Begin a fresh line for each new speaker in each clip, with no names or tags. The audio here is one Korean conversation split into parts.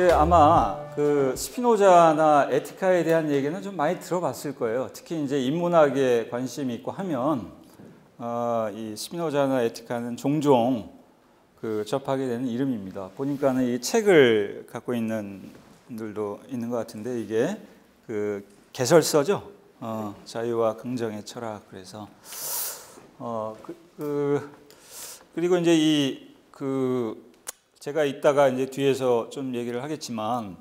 이제 아마 그 스피노자나 에티카에 대한 얘기는 좀 많이 들어봤을 거예요. 특히 이제 인문학에 관심이 있고 하면 이 스피노자나 에티카는 종종 그 접하게 되는 이름입니다. 보니까는 이 책을 갖고 있는 분들도 있는 것 같은데 이게 그 개설서죠. 자유와 긍정의 철학. 그래서 그리고 이제 제가 이따가 이제 뒤에서 좀 얘기를 하겠지만,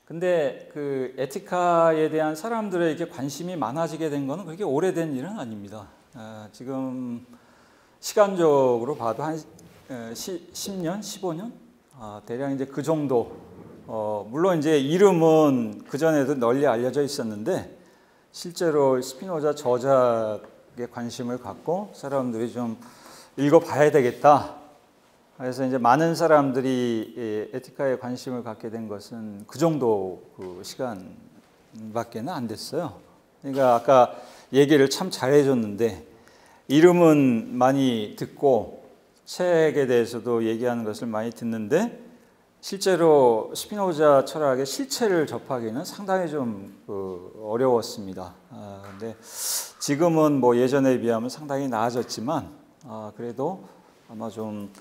근데 그 에티카에 대한 사람들의 이렇게 관심이 많아지게 된 거는 그렇게 오래된 일은 아닙니다. 지금 시간적으로 봐도 한 10년, 15년? 대략 이제 그 정도. 물론 이제 이름은 그전에도 널리 알려져 있었는데, 실제로 스피노자 저작에 관심을 갖고 사람들이 좀 읽어봐야 되겠다. 그래서 이제 많은 사람들이 에티카에 관심을 갖게 된 것은 그 정도 그 시간밖에는 안 됐어요. 그러니까 아까 얘기를 참 잘해줬는데, 이름은 많이 듣고 책에 대해서도 얘기하는 것을 많이 듣는데, 실제로 스피노자 철학의 실체를 접하기는 상당히 좀 어려웠습니다. 근데 지금은 뭐 예전에 비하면 상당히 나아졌지만, 그래도 아마 좀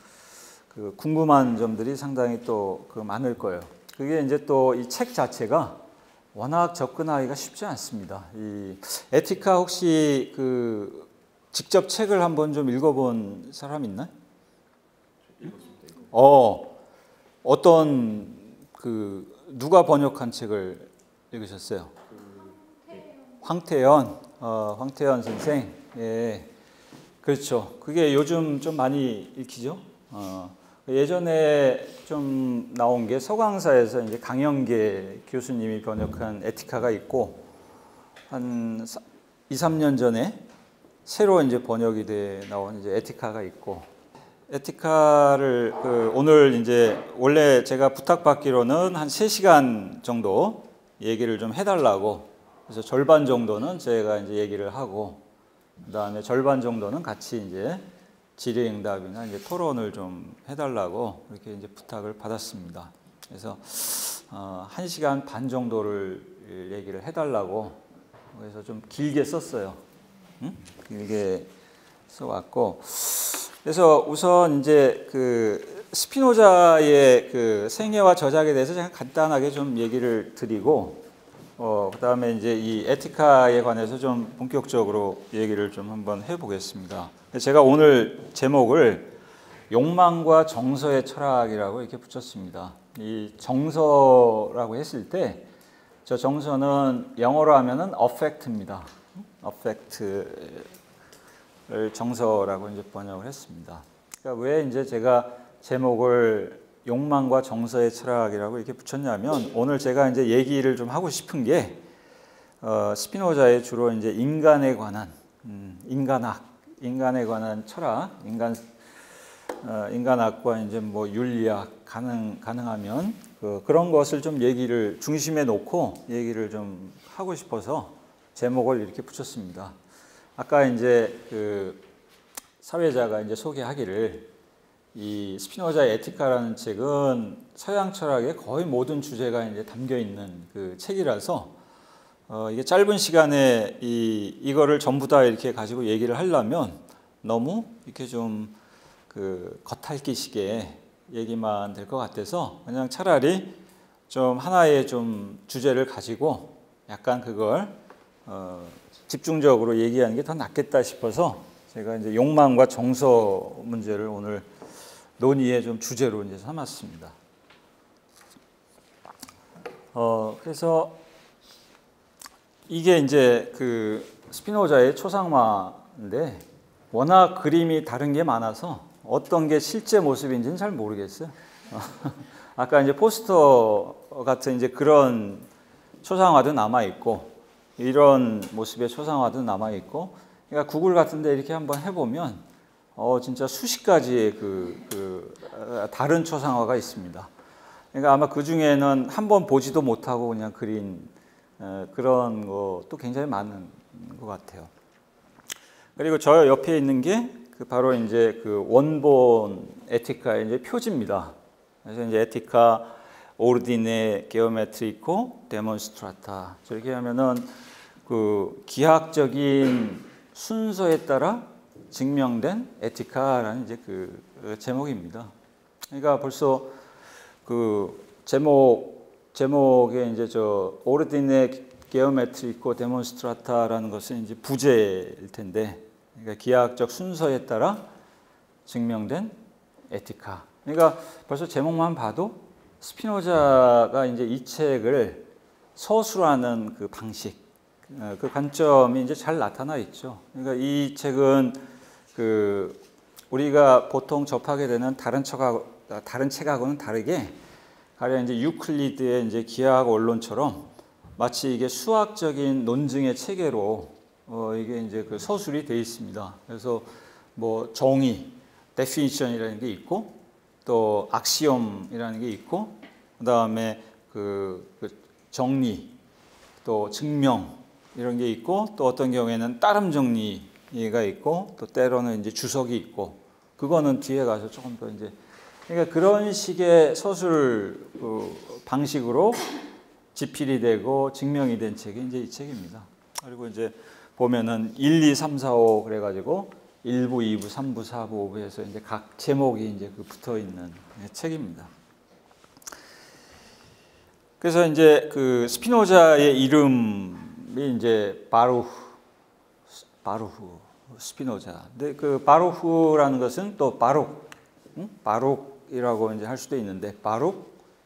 궁금한 점들이 상당히 또 많을 거예요. 그게 이제 또 이 책 자체가 워낙 접근하기가 쉽지 않습니다. 이 에티카 혹시 직접 책을 한번 좀 읽어본 사람 있나요? 어떤 누가 번역한 책을 읽으셨어요? 황태현 선생. 예, 그렇죠. 그게 요즘 좀 많이 읽히죠. 예전에 좀 나온 게 서강사에서 이제 강영계 교수님이 번역한 에티카가 있고, 한 2, 3년 전에 새로 이제 번역이 돼 나온 이제 에티카가 있고, 에티카를 오늘 이제 원래 제가 부탁받기로는 한 3시간 정도 얘기를 좀 해달라고, 그래서 절반 정도는 제가 이제 얘기를 하고, 그다음에 절반 정도는 같이 이제 질의응답이나 이제 토론을 좀 해달라고 이렇게 이제 부탁을 받았습니다. 그래서 1시간 반 정도를 얘기를 해달라고, 그래서 좀 길게 썼어요. 길게 써왔고, 그래서 우선 이제 스피노자의 생애와 저작에 대해서 그냥 간단하게 좀 얘기를 드리고, 그다음에 이제 이 에티카에 관해서 좀 본격적으로 얘기를 좀 한번 해보겠습니다. 제가 오늘 제목을 욕망과 정서의 철학이라고 이렇게 붙였습니다. 이 정서라고 했을 때, 저 정서는 영어로 하면은 affect입니다. affect를 정서라고 이제 번역을 했습니다. 그러니까 왜 이제 제가 제목을 욕망과 정서의 철학이라고 이렇게 붙였냐면, 오늘 제가 이제 얘기를 좀 하고 싶은 게 스피노자의 주로 이제 인간에 관한 인간에 관한 철학, 인간학과 이제 뭐 윤리학 가능하면 그런 것을 좀 얘기를 중심에 놓고 얘기를 좀 하고 싶어서 제목을 이렇게 붙였습니다. 아까 이제 사회자가 이제 소개하기를, 이 스피노자의 에티카라는 책은 서양 철학의 거의 모든 주제가 이제 담겨 있는 책이라서, 이게 짧은 시간에 이거를 전부 다 이렇게 가지고 얘기를 하려면 너무 이렇게 좀 겉핥기식의 얘기만 될 것 같아서, 그냥 차라리 좀 하나의 좀 주제를 가지고 약간 그걸 집중적으로 얘기하는 게 더 낫겠다 싶어서, 제가 이제 욕망과 정서 문제를 오늘 논의의 좀 주제로 이제 삼았습니다. 그래서 이게 이제 스피노자의 초상화인데, 워낙 그림이 다른 게 많아서 어떤 게 실제 모습인지는 잘 모르겠어요. 아까 이제 포스터 같은 이제 그런 초상화도 남아 있고, 이런 모습의 초상화도 남아 있고, 그러니까 구글 같은데 이렇게 한번 해보면 진짜 수십 가지의 다른 초상화가 있습니다. 그러니까 아마 그 중에는 한번 보지도 못하고 그냥 그린 그런 것도 굉장히 많은 것 같아요. 그리고 저 옆에 있는 게 바로 이제 원본 에티카의 이제 표지입니다. 그래서 이제 에티카 오르디네 게오메트리코 데몬스트라타. 저렇게 하면은 그 기하학적인 순서에 따라 증명된 에티카라는 이제 그 제목입니다. 그러니까 벌써 그 제목에 이제 저 오르디네 게오메트리코 데몬스트라타라는 것은 이제 부제일 텐데, 그러니까 기하학적 순서에 따라 증명된 에티카. 그러니까 벌써 제목만 봐도 스피노자가 이제 이 책을 서술하는 그 방식, 그 관점이 이제 잘 나타나 있죠. 그러니까 이 책은 그 우리가 보통 접하게 되는 다른 책하고는 다르게, 가령 이제 유클리드의 이제 기하학 원론처럼 마치 이게 수학적인 논증의 체계로 이게 이제 그 서술이 되어 있습니다. 그래서 뭐 정의, definition이라는 게 있고, 또 axiome이라는 게 있고, 그다음에 그 정리, 또 증명 이런 게 있고, 또 어떤 경우에는 따름 정리가 있고, 또 때로는 이제 주석이 있고, 그거는 뒤에 가서 조금 더 이제, 그러니까 그런 식의 서술 방식으로 지필이 되고 증명이 된 책이 이제 이 책입니다. 그리고 이제 보면은 1, 2, 3, 4, 5 그래가지고 1부, 2부, 3부, 4부, 5부에서 이제 각 제목이 이제 그 붙어 있는 책입니다. 그래서 이제 그 스피노자의 이름이 이제 바루흐 스피노자. 근데 그 바루흐라는 것은 또 바룩이라고 이제 할 수도 있는데,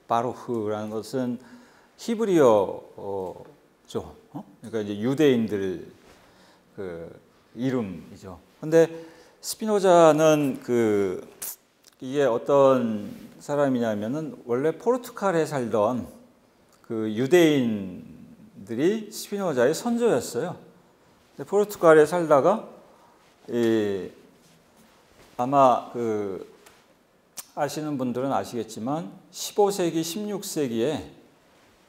바루흐라는 것은 히브리어죠. 그러니까 이제 유대인들 그 이름이죠. 근데 스피노자는 그 이게 어떤 사람이냐면은 원래 포르투갈에 살던 그 유대인들이 스피노자의 선조였어요. 근데 포르투갈에 살다가 아마 그 아시는 분들은 아시겠지만 15세기, 16세기에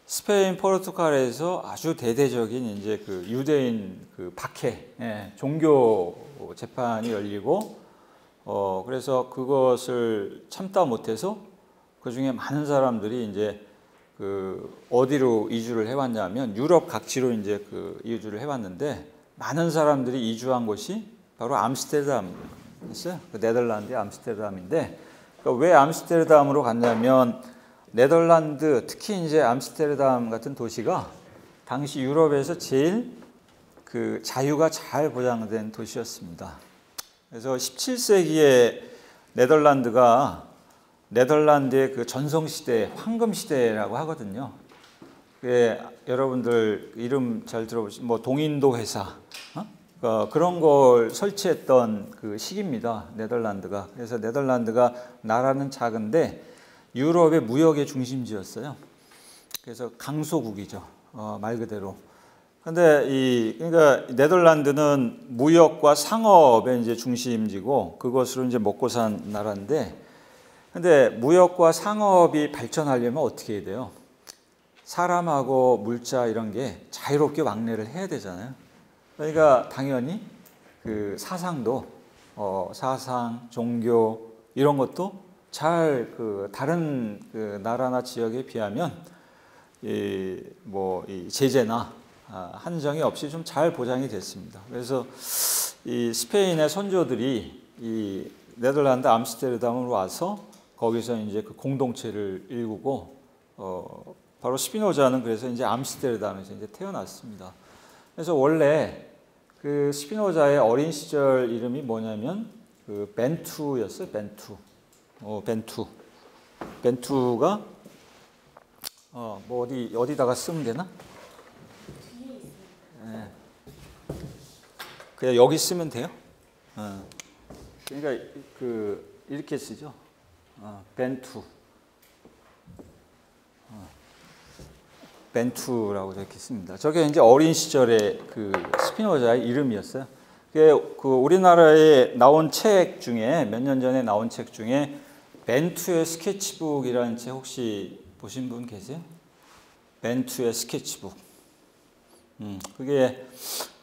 스페인 포르투갈에서 아주 대대적인 이제 그 유대인 그 박해, 종교 재판이 열리고, 그래서 그것을 참다 못해서 그 중에 많은 사람들이 이제 그 어디로 이주를 해왔냐면 유럽 각지로 이제 그 이주를 해왔는데, 많은 사람들이 이주한 곳이 바로 암스테르담이었어요. 그 네덜란드의 암스테르담인데, 그러니까 왜 암스테르담으로 갔냐면 네덜란드, 특히 이제 암스테르담 같은 도시가 당시 유럽에서 제일 그 자유가 잘 보장된 도시였습니다. 그래서 17세기에 네덜란드의 그 전성시대, 황금시대라고 하거든요. 여러분들 이름 잘 들어보신 뭐 동인도 회사, 그런 걸 설치했던 그 시기입니다. 네덜란드가. 그래서 네덜란드가 나라는 작은데 유럽의 무역의 중심지였어요. 그래서 강소국이죠. 말 그대로. 근데 그러니까 네덜란드는 무역과 상업의 이제 중심지고, 그것으로 이제 먹고 산 나라인데, 근데 무역과 상업이 발전하려면 어떻게 해야 돼요? 사람하고 물자 이런 게 자유롭게 왕래를 해야 되잖아요. 그러니까 당연히 그 사상도 사상, 종교 이런 것도 잘 그 다른 그 나라나 지역에 비하면 이 제재나 한정이 없이 좀 잘 보장이 됐습니다. 그래서 이 스페인의 선조들이 이 네덜란드 암스테르담으로 와서 거기서 이제 그 공동체를 일구고, 바로 스피노자는 그래서 이제 암스테르담에서 이제 태어났습니다. 그래서 원래 그 스피노자의 어린 시절 이름이 뭐냐면 그 벤투였어요. 벤투가 뭐 어디다가 쓰면 되나? 그냥 여기 쓰면 돼요. 그러니까 그 이렇게 쓰죠. 벤투라고 이렇게 씁니다. 저게 이제 어린 시절의 그 스피노자의 이름이었어요. 그 우리나라에 나온 책 중에 몇 년 전에 나온 책 중에 벤투의 스케치북이라는 책 혹시 보신 분 계세요? 벤투의 스케치북. 그게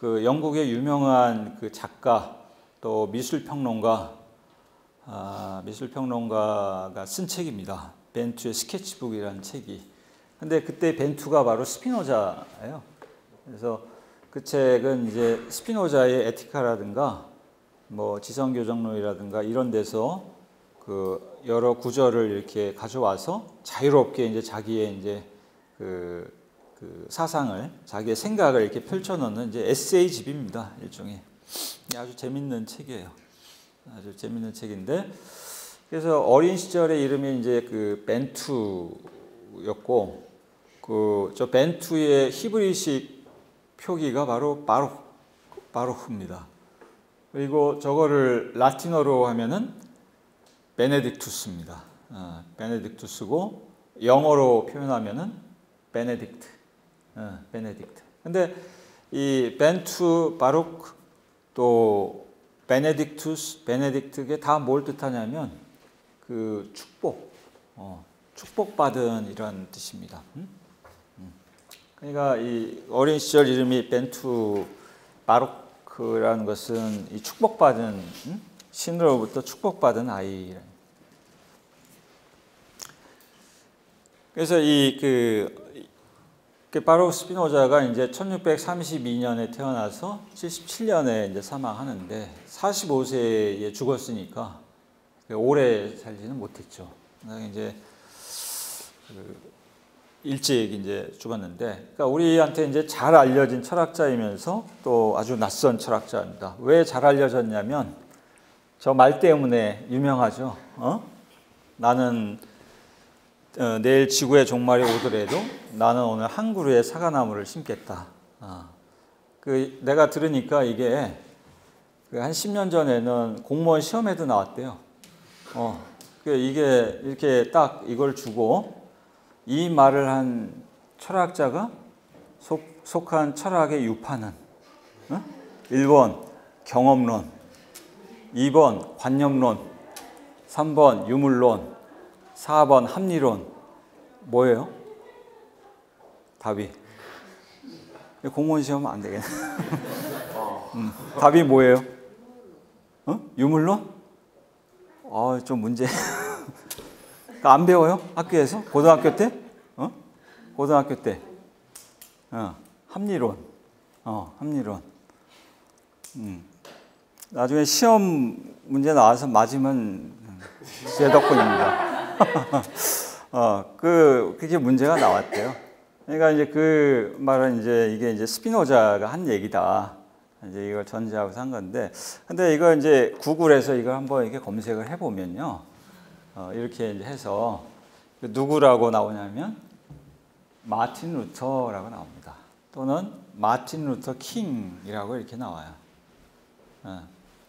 그 영국의 유명한 그 작가 또 미술평론가가 쓴 책입니다. 벤투의 스케치북이라는 책이. 근데 그때 벤투가 바로 스피노자예요. 그래서 그 책은 이제 스피노자의 에티카라든가 뭐 지성교정론이라든가 이런 데서 그 여러 구절을 이렇게 가져와서 자유롭게 이제 자기의 이제 그 사상을, 자기의 생각을 이렇게 펼쳐놓는 이제 에세이집입니다. 일종의. 아주 재밌는 책이에요. 아주 재밌는 책인데, 그래서 어린 시절의 이름이 이제 그 벤투였고, 그 저 벤투의 히브리식 표기가 바로 바로크입니다. 그리고 저거를 라틴어로 하면은 베네딕투스입니다. 베네딕투스고 영어로 표현하면은 베네딕트. 베네딕트. 근데 이 벤투, 바로크, 또 베네딕투스, 베네딕트게 다 뭘 뜻하냐면 그 축복, 축복받은 이런 뜻입니다. 그러니까 이 어린 시절 이름이 벤투 바로크라는 것은 이 축복받은, 신으로부터 축복받은 아이. 그래서 바로크 스피노자가 이제 1632년에 태어나서 77년에 이제 사망하는데 45세에 죽었으니까 오래 살지는 못했죠. 이제 일찍 이제 죽었는데, 그러니까 우리한테 이제 잘 알려진 철학자이면서 또 아주 낯선 철학자입니다. 왜 잘 알려졌냐면 저 말 때문에 유명하죠. 나는 내일 지구의 종말이 오더라도 나는 오늘 한 그루의 사과나무를 심겠다. 내가 들으니까 이게 한 10년 전에는 공무원 시험에도 나왔대요. 이게 이렇게 딱 이걸 주고 이 말을 한 철학자가 속한 철학의 유파는 1번 경험론, 2번 관념론, 3번 유물론, 4번 합리론. 뭐예요? 답이. 공무원 시험 안 되겠네. 답이 뭐예요? 유물론? 좀 문제. 안 배워요? 학교에서? 고등학교 때? 고등학교 때. 합리론. 합리론. 나중에 시험 문제 나와서 맞으면 제 덕분입니다. 그게 문제가 나왔대요. 그러니까 이제 그 말은 이게 이제 스피노자가 한 얘기다. 이제 이걸 전제하고 한 건데, 근데 이거 이제 구글에서 이걸 한번 이렇게 검색을 해보면요. 이렇게 이제 해서 누구라고 나오냐면 마틴 루터라고 나옵니다. 또는 마틴 루터 킹이라고 이렇게 나와요.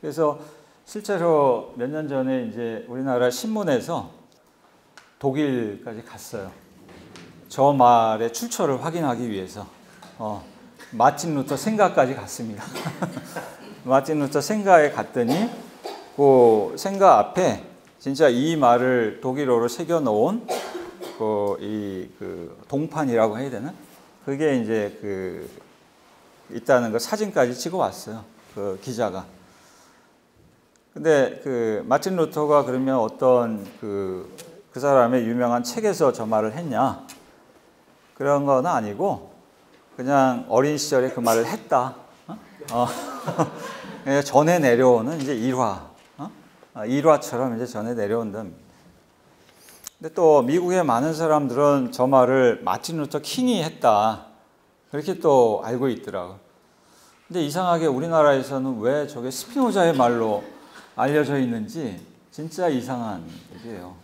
그래서 실제로 몇 년 전에 이제 우리나라 신문에서 독일까지 갔어요. 저 말의 출처를 확인하기 위해서. 마틴 루터 생가까지 갔습니다. 마틴 루터 생가에 갔더니 그 생가 앞에 진짜 이 말을 독일어로 새겨 놓은 그 동판이라고 해야 되나? 그게 이제 있다는 거 사진까지 찍어 왔어요. 그 기자가. 근데 그 마틴 루터가 그러면 어떤 그 사람의 유명한 책에서 저 말을 했냐? 그런 건 아니고 그냥 어린 시절에 그 말을 했다. 전해 내려오는 이제 일화. 일화처럼 이제 전해 내려온다. 근데 또 미국의 많은 사람들은 저 말을 마틴 루터 킹이 했다. 그렇게 또 알고 있더라고. 근데 이상하게 우리나라에서는 왜 저게 스피노자의 말로 알려져 있는지 진짜 이상한 얘기예요.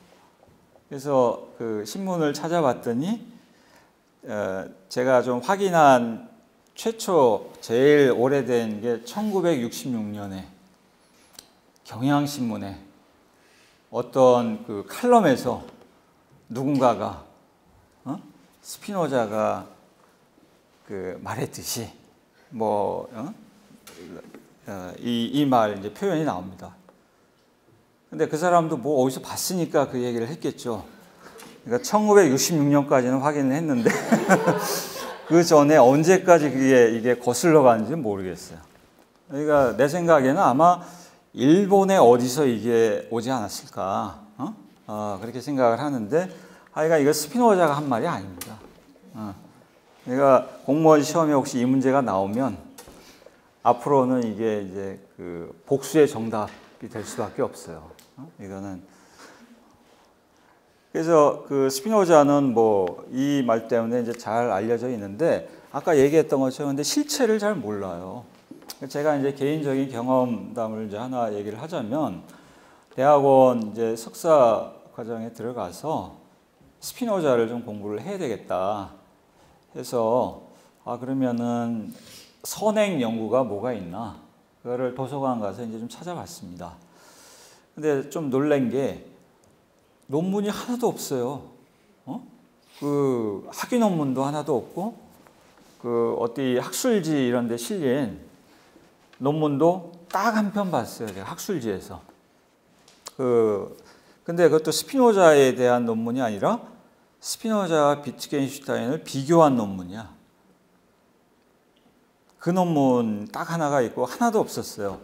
그래서 그 신문을 찾아봤더니 제가 좀 확인한 최초 제일 오래된 게 1966년에 경향신문에 어떤 그 칼럼에서 누군가가 스피노자가 그 말했듯이 이 말 이제 표현이 나옵니다. 근데 그 사람도 뭐 어디서 봤으니까 그 얘기를 했겠죠. 그러니까 1966년까지는 확인을 했는데 그 전에 언제까지 이게 거슬러 가는지 모르겠어요. 그러니까 내 생각에는 아마 일본의 어디서 이게 오지 않았을까, 그렇게 생각을 하는데 그러니까 이거 스피노자가 한 말이 아닙니다. 그러니까 공무원 시험에 혹시 이 문제가 나오면 앞으로는 이게 이제 그 복수의 정답이 될 수밖에 없어요. 이거는 그래서 그 스피노자는 뭐 이 말 때문에 이제 잘 알려져 있는데 아까 얘기했던 것처럼 근데 실체를 잘 몰라요. 제가 이제 개인적인 경험담을 이제 하나 얘기를 하자면 대학원 이제 석사 과정에 들어가서 스피노자를 좀 공부를 해야 되겠다 해서 그러면은 선행 연구가 뭐가 있나 그거를 도서관 가서 이제 좀 찾아봤습니다. 근데 좀 놀란 게 논문이 하나도 없어요. 그 학위 논문도 하나도 없고 그 어디 학술지 이런 데 실린 논문도 딱 한 편 봤어요. 제가 학술지에서. 근데 그것도 스피노자에 대한 논문이 아니라 스피노자와 비트겐슈타인을 비교한 논문이야. 그 논문 딱 하나가 있고 하나도 없었어요.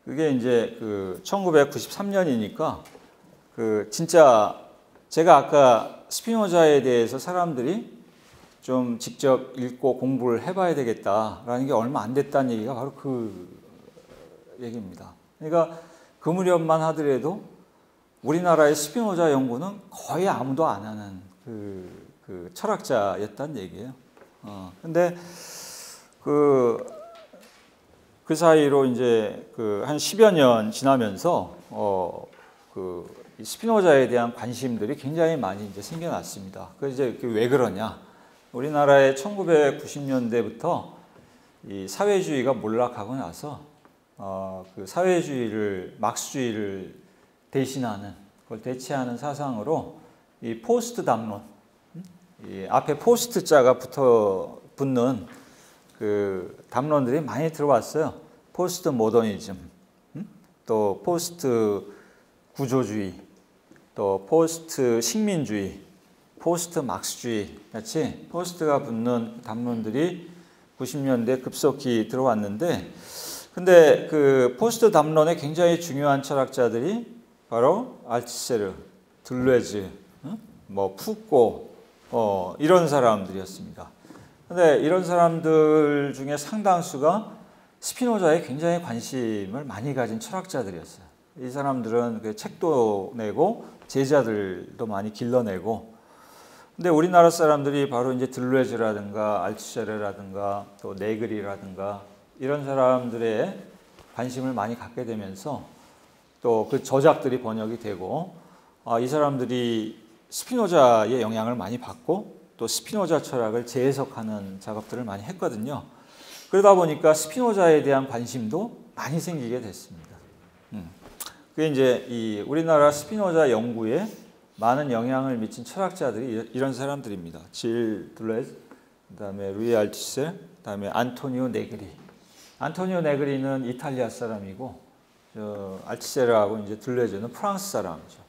그게 이제 그 1993년이니까 그 진짜 제가 아까 스피노자에 대해서 사람들이 좀 직접 읽고 공부를 해봐야 되겠다라는 게 얼마 안 됐다는 얘기가 바로 그 얘기입니다. 그러니까 그 무렵만 하더라도 우리나라의 스피노자 연구는 거의 아무도 안 하는 그 철학자였다는 얘기예요. 근데 그 사이로 이제 그 한 10여 년 지나면서 이 스피노자에 대한 관심들이 굉장히 많이 이제 생겨났습니다. 그래서 이제 왜 그러냐? 우리나라의 1990년대부터 이 사회주의가 몰락하고 나서 그 사회주의를 막스주의를 대신하는 그걸 대체하는 사상으로 이 포스트 담론, 이 앞에 포스트 자가 붙는 그 담론들이 많이 들어왔어요. 포스트 모더니즘, 또 포스트 구조주의, 또 포스트 식민주의, 포스트 막스주의 같이 포스트가 붙는 담론들이 90년대 급속히 들어왔는데, 근데 그 포스트 담론에 굉장히 중요한 철학자들이 바로 알트세르, 들레즈, 뭐 푸꼬 이런 사람들이었습니다. 근데 이런 사람들 중에 상당수가 스피노자에 굉장히 관심을 많이 가진 철학자들이었어요. 이 사람들은 그 책도 내고 제자들도 많이 길러내고, 근데 우리나라 사람들이 바로 이제 들레즈라든가 알트세르라든가 또 네그리라든가 이런 사람들의 관심을 많이 갖게 되면서 또 그 저작들이 번역이 되고, 이 사람들이 스피노자의 영향을 많이 받고 또 스피노자 철학을 재해석하는 작업들을 많이 했거든요. 그러다 보니까 스피노자에 대한 관심도 많이 생기게 됐습니다. 그게 이제 이 우리나라 스피노자 연구에 많은 영향을 미친 철학자들이 이런 사람들입니다. 질 들레즈, 그다음에 루이 알티세르, 그다음에 안토니오 네그리. 안토니오 네그리는 이탈리아 사람이고, 알티세르하고 이제 들레즈는 프랑스 사람이죠.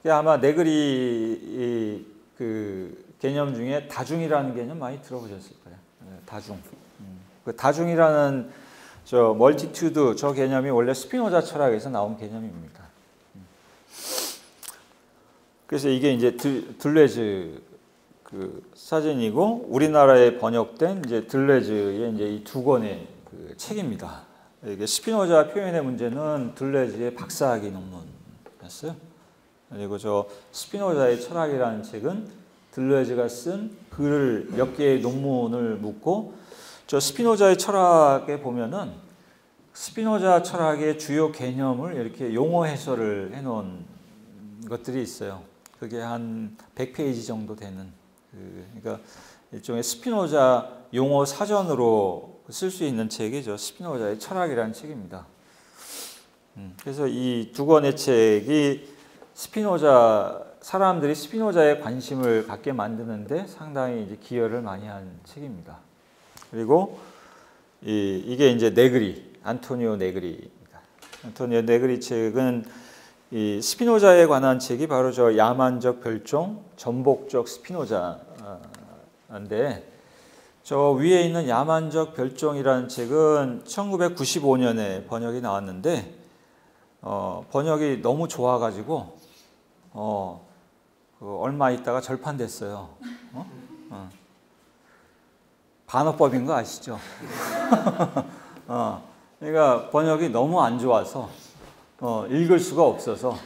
아마 네그리 그 개념 중에 다중이라는 개념 많이 들어보셨을 거예요. 다중. 그 다중이라는 멀티튜드 저 개념이 원래 스피노자 철학에서 나온 개념입니다. 그래서 이게 이제 들레즈 그 사진이고 우리나라에 번역된 이제 들레즈의 이제 이 두 권의 그 책입니다. 이게 스피노자 표현의 문제는 들레즈의 박사학위 논문이었어요. 그리고 저 스피노자의 철학이라는 책은 들레즈가 쓴 글을 몇 개의 논문을 묻고, 저 스피노자의 철학에 보면은 스피노자 철학의 주요 개념을 이렇게 용어 해설을 해놓은 것들이 있어요. 그게 한 100페이지 정도 되는, 그러니까 일종의 스피노자 용어 사전으로 쓸 수 있는 책이 저 스피노자의 철학이라는 책입니다. 그래서 이 두 권의 책이 사람들이 스피노자에 관심을 갖게 만드는데 상당히 이제 기여를 많이 한 책입니다. 그리고 이게 이제 네그리, 안토니오 네그리입니다. 안토니오 네그리 책은 이 스피노자에 관한 책이 바로 저 야만적 별종, 전복적 스피노자인데, 저 위에 있는 야만적 별종이라는 책은 1995년에 번역이 나왔는데, 번역이 너무 좋아가지고 얼마 있다가 절판됐어요. 반어법인 거 아시죠? 그러니까 번역이 너무 안 좋아서 읽을 수가 없어서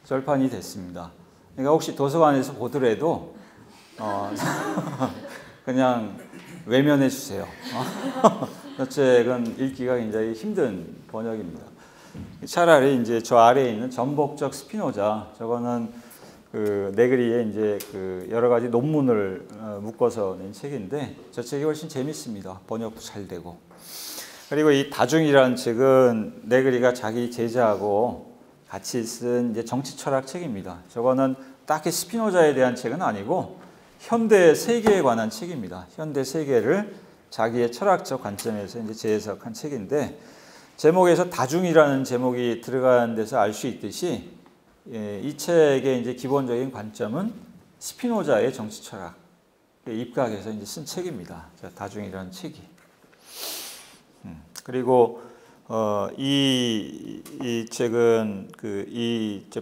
절판이 됐습니다. 그러니까 혹시 도서관에서 보더라도 그냥 외면해 주세요. 이 책은 읽기가 굉장히 힘든 번역입니다. 차라리 이제 저 아래에 있는 전복적 스피노자, 저거는 그 네그리의 이제 그 여러 가지 논문을 묶어서 낸 책인데 저 책이 훨씬 재밌습니다. 번역도 잘 되고. 그리고 이 다중이라는 책은 네그리가 자기 제자하고 같이 쓴 이제 정치 철학 책입니다. 저거는 딱히 스피노자에 대한 책은 아니고 현대 세계에 관한 책입니다. 현대 세계를 자기의 철학적 관점에서 이제 재해석한 책인데 제목에서 다중이라는 제목이 들어간 데서 알 수 있듯이 이 책의 이제 기본적인 관점은 스피노자의 정치 철학 입각해서 이제 쓴 책입니다. 다중이라는 책이. 그리고 이 책은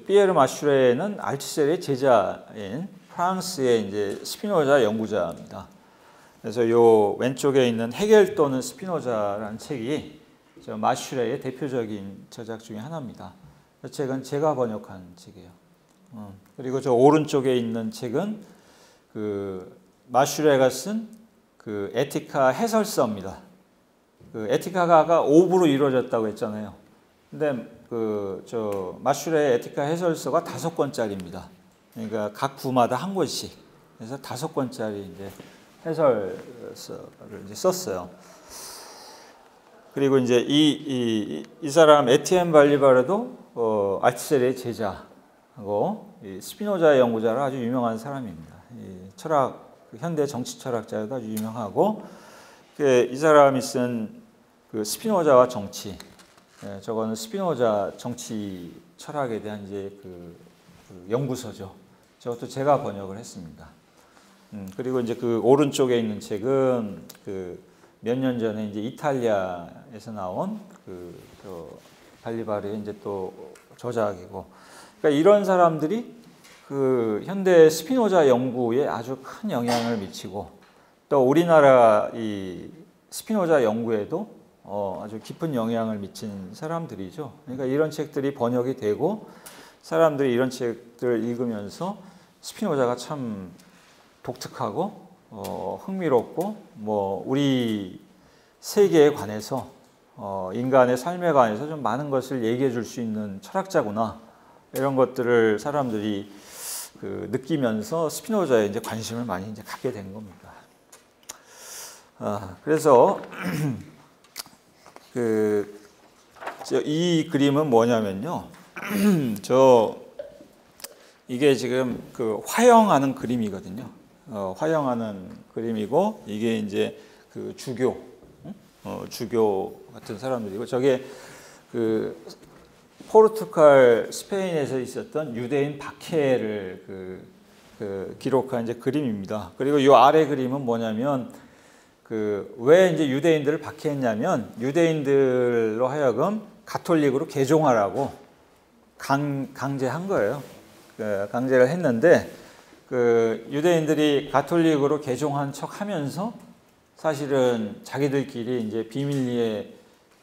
피에르 마슈레는 알투셀의 제자인 프랑스의 이제 스피노자 연구자입니다. 그래서 요 왼쪽에 있는 헤겔 또는 스피노자라는 책이 저 마슈레의 대표적인 저작 중에 하나입니다. 이 책은 제가 번역한 책이에요. 그리고 저 오른쪽에 있는 책은 그 마슈레가 쓴 그 에티카 해설서입니다. 그 에티카가 5부로 이루어졌다고 했잖아요. 근데 그 저 마슈레의 에티카 해설서가 5권짜리입니다. 그러니까 각 부마다 한 권씩. 그래서 5권짜리 이제 해설서를 이제 썼어요. 그리고 이제 이 사람 에티엔 발리바르도 알투셀의 제자하고 스피노자 연구자로 아주 유명한 사람입니다. 현대 정치 철학자도 아주 유명하고 이 사람이 쓴 그 스피노자와 정치, 저거는 스피노자 정치 철학에 대한 이제 그 연구서죠. 저것도 제가 번역을 했습니다. 그리고 이제 그 오른쪽에 있는 책은 그 몇 년 전에 이제 이탈리아에서 나온 발리바르의 이제 또 저작이고, 그러니까 이런 사람들이 그 현대 스피노자 연구에 아주 큰 영향을 미치고 또 우리나라 이 스피노자 연구에도 아주 깊은 영향을 미친 사람들이죠. 그러니까 이런 책들이 번역이 되고 사람들이 이런 책들을 읽으면서 스피노자가 참 독특하고 흥미롭고 뭐 우리 세계에 관해서 인간의 삶에 관해서 좀 많은 것을 얘기해 줄 수 있는 철학자구나, 이런 것들을 사람들이 느끼면서 스피노자에 이제 관심을 많이 이제 갖게 된 겁니다. 그래서 이 그림은 뭐냐면요, 이게 지금 그 화형하는 그림이거든요. 화형하는 그림이고 이게 이제 그 주교 같은 사람들이고 저게 그 포르투갈 스페인에서 있었던 유대인 박해를 기록한 이제 그림입니다. 그리고 이 아래 그림은 뭐냐면 왜 이제 유대인들을 박해했냐면 유대인들로 하여금 가톨릭으로 개종하라고 강제한 거예요. 강제를 했는데 유대인들이 가톨릭으로 개종한 척하면서 사실은 자기들끼리 이제 비밀리에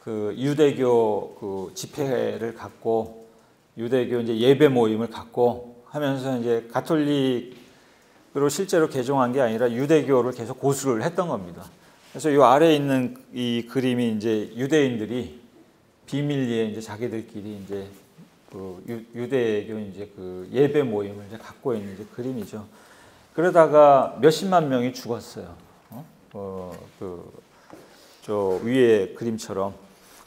유대교 집회를 갖고 유대교 이제 예배 모임을 갖고 하면서 이제 가톨릭으로 실제로 개종한 게 아니라 유대교를 계속 고수를 했던 겁니다. 그래서 이 아래에 있는 이 그림이 이제 유대인들이 비밀리에 이제 자기들끼리 이제 유대교 이제 예배 모임을 이제 갖고 있는 이제 그림이죠. 그러다가 몇십만 명이 죽었어요. 저 위에 그림처럼.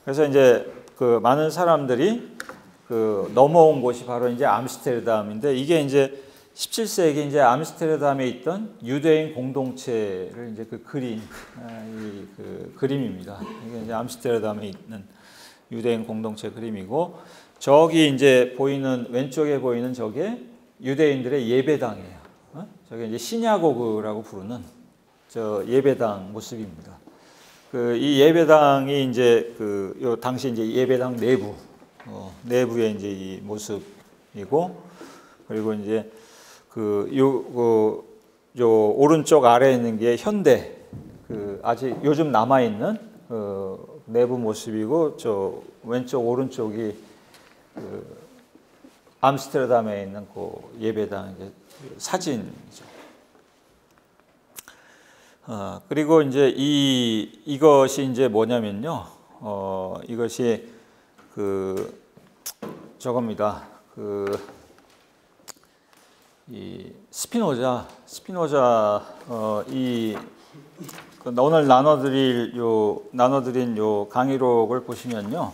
그래서 이제 많은 사람들이 넘어온 곳이 바로 이제 암스테르담인데 이게 이제 17세기 이제 암스테르담에 있던 유대인 공동체를 이제 그린 그림입니다. 이게 이제 암스테르담에 있는 유대인 공동체 그림이고 저기 이제 왼쪽에 보이는 저게 유대인들의 예배당이에요. 저게 이제 시냐고그라고 부르는 저 예배당 모습입니다. 이 예배당이 이제 요 당시 이제 예배당 내부의 이제 이 모습이고, 그리고 이제 요 오른쪽 아래에 있는 게 현대 아직 요즘 남아 있는 내부 모습이고, 저 왼쪽 오른쪽이 암스테르담에 있는 그 예배당 사진이죠. 그리고 이제 이것이 이제 뭐냐면요. 이것이 저겁니다. 이 스피노자 오늘 나눠드린 요 강의록을 보시면요.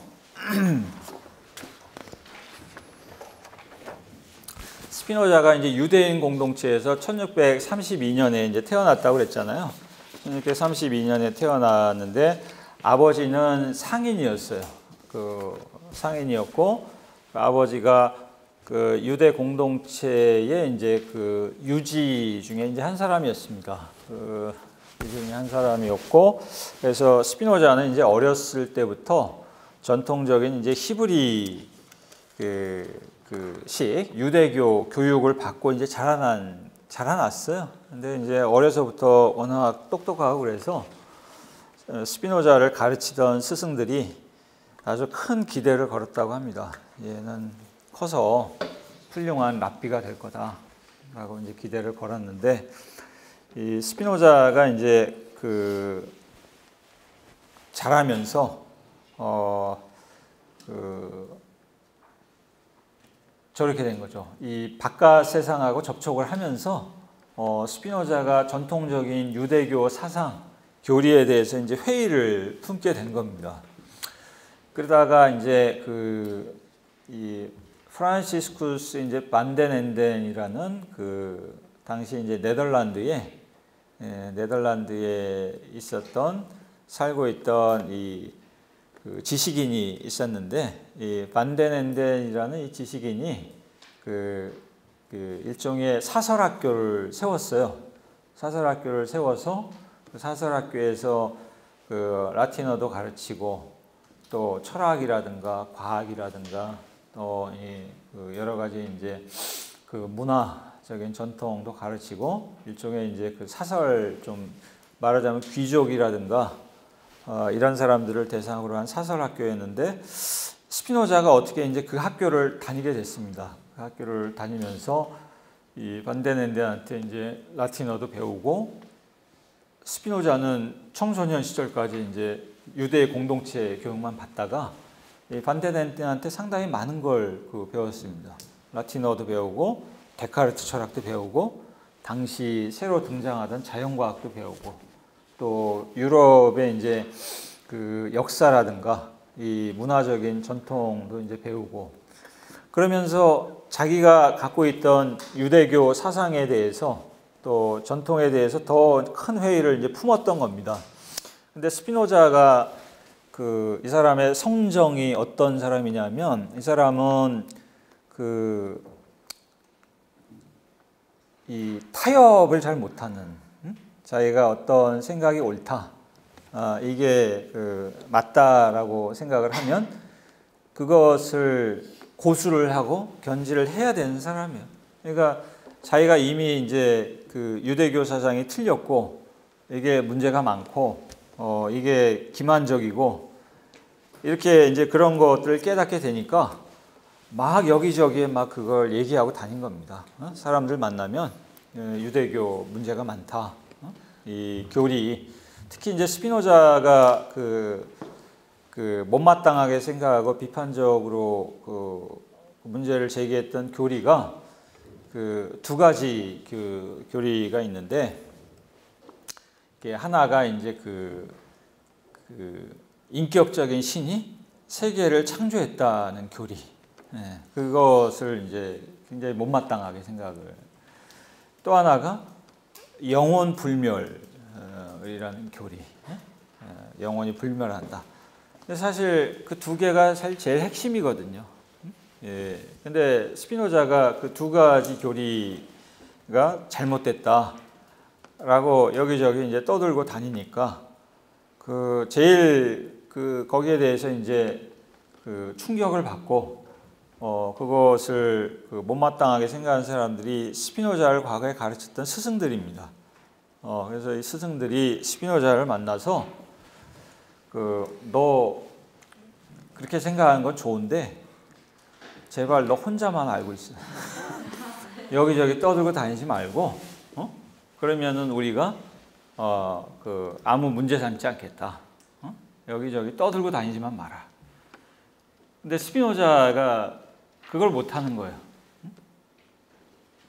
스피노자가 이제 유대인 공동체에서 1632년에 이제 태어났다고 그랬잖아요. 1632년에 태어났는데 아버지는 상인이었어요. 상인이었고 아버지가 유대 공동체의 이제 유지 중에 이제 한 사람이었습니다. 유지 중에 한 사람이었고, 그래서 스피노자는 이제 어렸을 때부터 전통적인 이제 히브리 식 유대교 교육을 받고 이제 자라났어요. 근데 이제 어려서부터 워낙 똑똑하고 그래서 스피노자를 가르치던 스승들이 아주 큰 기대를 걸었다고 합니다. 얘는 커서 훌륭한 랍비가 될 거다라고 이제 기대를 걸었는데, 이 스피노자가 이제 자라면서 저렇게 된 거죠. 이 바깥 세상하고 접촉을 하면서 스피노자가 전통적인 유대교 사상, 교리에 대해서 이제 회의를 품게 된 겁니다. 그러다가 이제 이 프란시스쿠스 이제 반덴엔덴이라는 당시 이제 네덜란드에 있었던 살고 있던 이 지식인이 있었는데, 이 반덴엔덴이라는 이 지식인이 일종의 사설학교를 세웠어요. 사설학교를 세워서 그 사설학교에서 라틴어도 가르치고 또 철학이라든가 과학이라든가 또 여러 가지 이제 문화적인 전통도 가르치고, 일종의 이제 사설, 좀 말하자면 귀족이라든가 이런 사람들을 대상으로 한 사설 학교였는데, 스피노자가 어떻게 이제 그 학교를 다니게 됐습니다. 그 학교를 다니면서 이 반데넨데한테 이제 라틴어도 배우고, 스피노자는 청소년 시절까지 이제 유대 공동체 교육만 받다가 이 반데넨데한테 상당히 많은 걸 배웠습니다. 라틴어도 배우고 데카르트 철학도 배우고 당시 새로 등장하던 자연과학도 배우고 또 유럽의 이제 역사라든가 이 문화적인 전통도 이제 배우고, 그러면서 자기가 갖고 있던 유대교 사상에 대해서 또 전통에 대해서 더 큰 회의를 이제 품었던 겁니다. 근데 스피노자가 이 사람의 성정이 어떤 사람이냐면, 이 사람은 이 타협을 잘 못하는, 자기가 어떤 생각이 옳다, 이게 맞다라고 생각을 하면 그것을 고수를 하고 견지를 해야 되는 사람이에요. 그러니까 자기가 이미 이제 유대교 사상이 틀렸고 이게 문제가 많고 이게 기만적이고 이렇게 이제 그런 것들을 깨닫게 되니까 막 여기저기에 막 그걸 얘기하고 다닌 겁니다. 사람들 만나면 유대교 문제가 많다. 이 교리, 특히 이제 스피노자가 못마땅하게 생각하고 비판적으로 문제를 제기했던 교리가 두 가지 교리가 있는데, 하나가 이제 인격적인 신이 세계를 창조했다는 교리. 그것을 이제 굉장히 못마땅하게 생각을. 또 하나가 영혼 불멸이라는 교리. 영혼이 불멸한다. 근데 사실 그 두 개가 사실 제일 핵심이거든요. 근데 스피노자가 그 두 가지 교리가 잘못됐다라고 여기저기 이제 떠들고 다니니까 제일 거기에 대해서 이제 충격을 받고 그것을 못마땅하게 생각하는 사람들이 스피노자를 과거에 가르쳤던 스승들입니다. 그래서 이 스승들이 스피노자를 만나서 너 그렇게 생각하는 건 좋은데 제발 너 혼자만 알고 있어. 여기저기 떠들고 다니지 말고, 그러면은 우리가 아무 문제 삼지 않겠다. 여기저기 떠들고 다니지만 마라. 근데 스피노자가 그걸 못하는 거예요.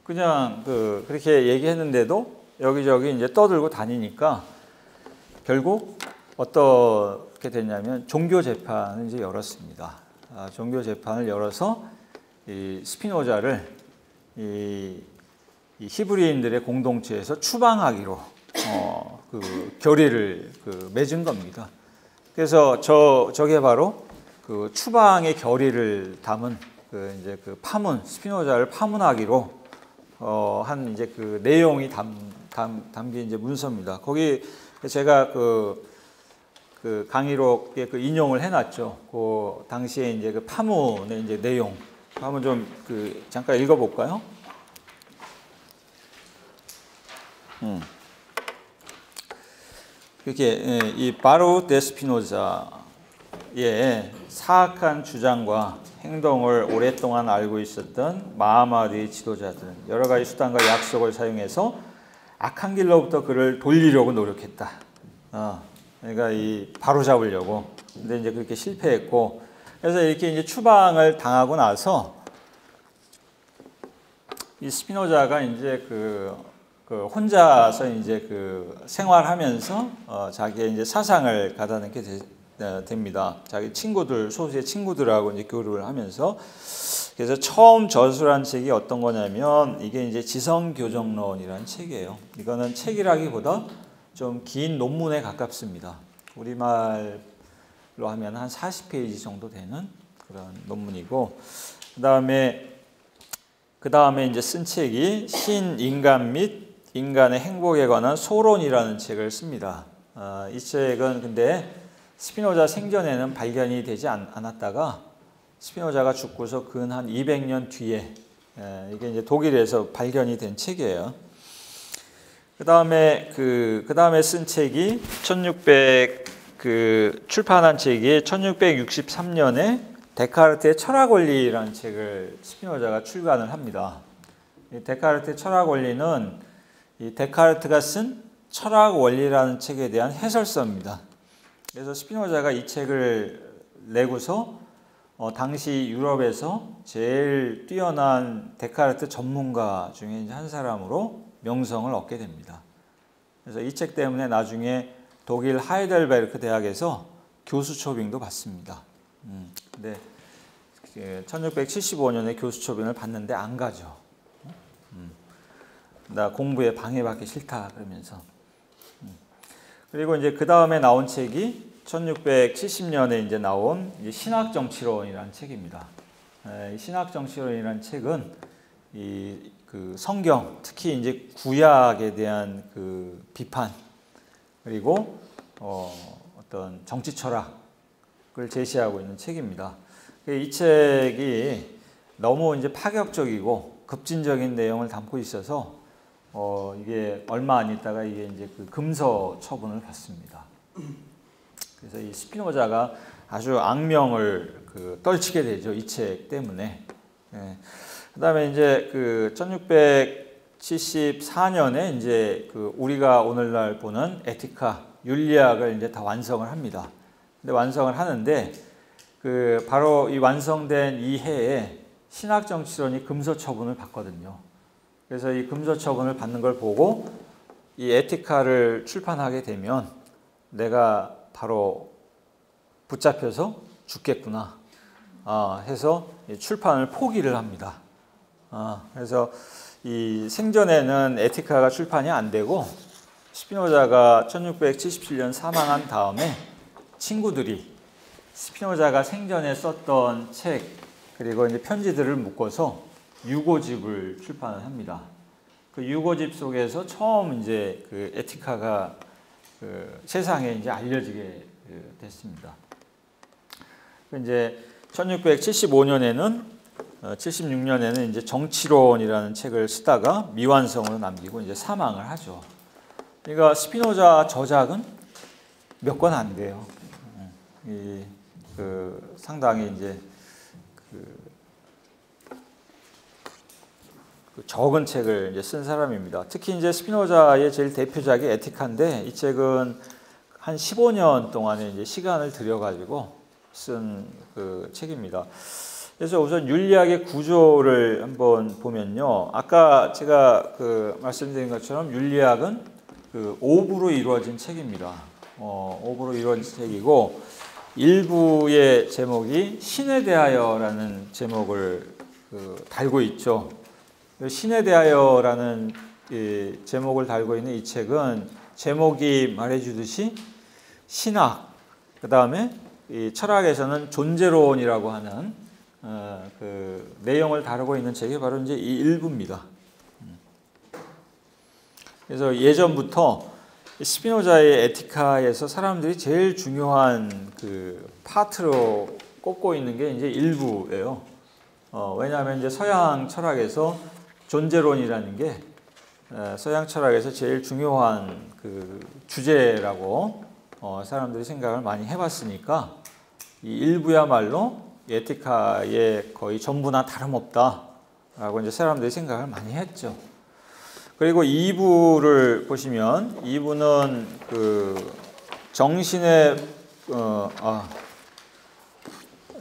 그냥 그렇게 얘기했는데도 여기저기 이제 떠들고 다니니까 결국 어떻게 됐냐면 종교 재판을 이제 열었습니다. 종교 재판을 열어서 이 스피노자를 이 히브리인들의 공동체에서 추방하기로 결의를 맺은 겁니다. 그래서 저게 바로 추방의 결의를 담은 이제 파문, 스피노자를 파문하기로 한 이제 내용이 담긴 이제 문서입니다. 거기 제가 강의록에 인용을 해놨죠. 그 당시에 이제 파문의 이제 내용 한번 좀 잠깐 읽어볼까요? 이렇게 이 바로 데 스피노자의 사악한 주장과 행동을 오랫동안 알고 있었던 마하마드의 지도자들은 여러 가지 수단과 약속을 사용해서 악한 길로부터 그를 돌리려고 노력했다. 그러니까 바로 잡으려고. 근데 이제 그렇게 실패했고, 그래서 이렇게 이제 추방을 당하고 나서 이 스피노자가 이제 혼자서 이제 생활하면서 자기의 이제 사상을 가다듬게 됩니다. 자기 친구들, 소수의 친구들하고 이제 교류를 하면서. 그래서 처음 저술한 책이 어떤 거냐면 이게 이제 지성교정론이라는 책이에요. 이거는 책이라기보다 좀 긴 논문에 가깝습니다. 우리말로 하면 한 40페이지 정도 되는 그런 논문이고, 그 다음에 이제 쓴 책이 신인간 및 인간의 행복에 관한 소론이라는 책을 씁니다. 이 책은 근데 스피노자 생전에는 발견이 되지 않았다가 스피노자가 죽고서 근 한 200년 뒤에 이게 이제 독일에서 발견이 된 책이에요. 그 다음에 쓴 책이 출판한 책이 1663년에 데카르트의 철학 원리라는 책을 스피노자가 출간을 합니다. 이 데카르트의 철학 원리는 이 데카르트가 쓴 철학 원리라는 책에 대한 해설서입니다. 그래서 스피노자가 이 책을 내고서 당시 유럽에서 제일 뛰어난 데카르트 전문가 중에 이제 한 사람으로 명성을 얻게 됩니다. 그래서 이 책 때문에 나중에 독일 하이델베르크 대학에서 교수 초빙도 받습니다. 근데 1675년에 교수 초빙을 받는데 안 가죠. 나 공부에 방해받기 싫다 그러면서. 그리고 이제 그 다음에 나온 책이 1670년에 이제 나온 신학정치론이라는 책입니다. 이 신학정치론이라는 책은 성경, 특히 이제 구약에 대한 비판, 그리고 어떤 정치 철학을 제시하고 있는 책입니다. 이 책이 너무 이제 파격적이고 급진적인 내용을 담고 있어서 이게 얼마 안 있다가 이게 이제 금서 처분을 받습니다. 그래서 이 스피노자가 아주 악명을 떨치게 되죠. 이 책 때문에. 그다음에 이제 1674년에 이제 우리가 오늘날 보는 에티카, 윤리학을 이제 다 완성을 합니다. 근데 완성을 하는데 바로 이 완성된 이 해에 신학정치론이 금서 처분을 받거든요. 그래서 이 금서 처분을 받는 걸 보고 이 에티카를 출판하게 되면 내가 바로 붙잡혀서 죽겠구나 해서 출판을 포기를 합니다. 그래서 이 생전에는 에티카가 출판이 안 되고 스피노자가 1677년 사망한 다음에 친구들이 스피노자가 생전에 썼던 책 그리고 이제 편지들을 묶어서 유고집을 출판을 합니다. 그 유고집 속에서 처음 이제 에티카가 세상에 이제 알려지게 됐습니다. 이제 1675년에는 76년에는 이제 정치론이라는 책을 쓰다가 미완성으로 남기고 이제 사망을 하죠. 그러니까 스피노자 저작은 몇 권 안 돼요. 상당히 이제 적은 책을 이제 쓴 사람입니다. 특히 이제 스피노자의 제일 대표작이 에티카인데 이 책은 한 15년 동안의 이제 시간을 들여가지고 쓴 그 책입니다. 그래서 우선 윤리학의 구조를 한번 보면요. 아까 제가 말씀드린 것처럼 윤리학은 5부로 이루어진 책입니다. 5부로 이루어진 책이고 1부의 제목이 신에 대하여라는 제목을 달고 있죠. 신에 대하여라는 제목을 달고 있는 이 책은 제목이 말해주듯이 신학, 그 다음에 철학에서는 존재론이라고 하는 내용을 다루고 있는 책이 바로 이제 이 1부입니다. 그래서 예전부터 스피노자의 에티카에서 사람들이 제일 중요한 파트로 꼽고 있는 게 이제 1부예요. 왜냐하면 이제 서양 철학에서 존재론이라는 게 서양 철학에서 제일 중요한 주제라고 사람들이 생각을 많이 해봤으니까 이 1부야말로 에티카의 거의 전부나 다름없다라고 이제 사람들이 생각을 많이 했죠. 그리고 2부를 보시면 2부는 정신의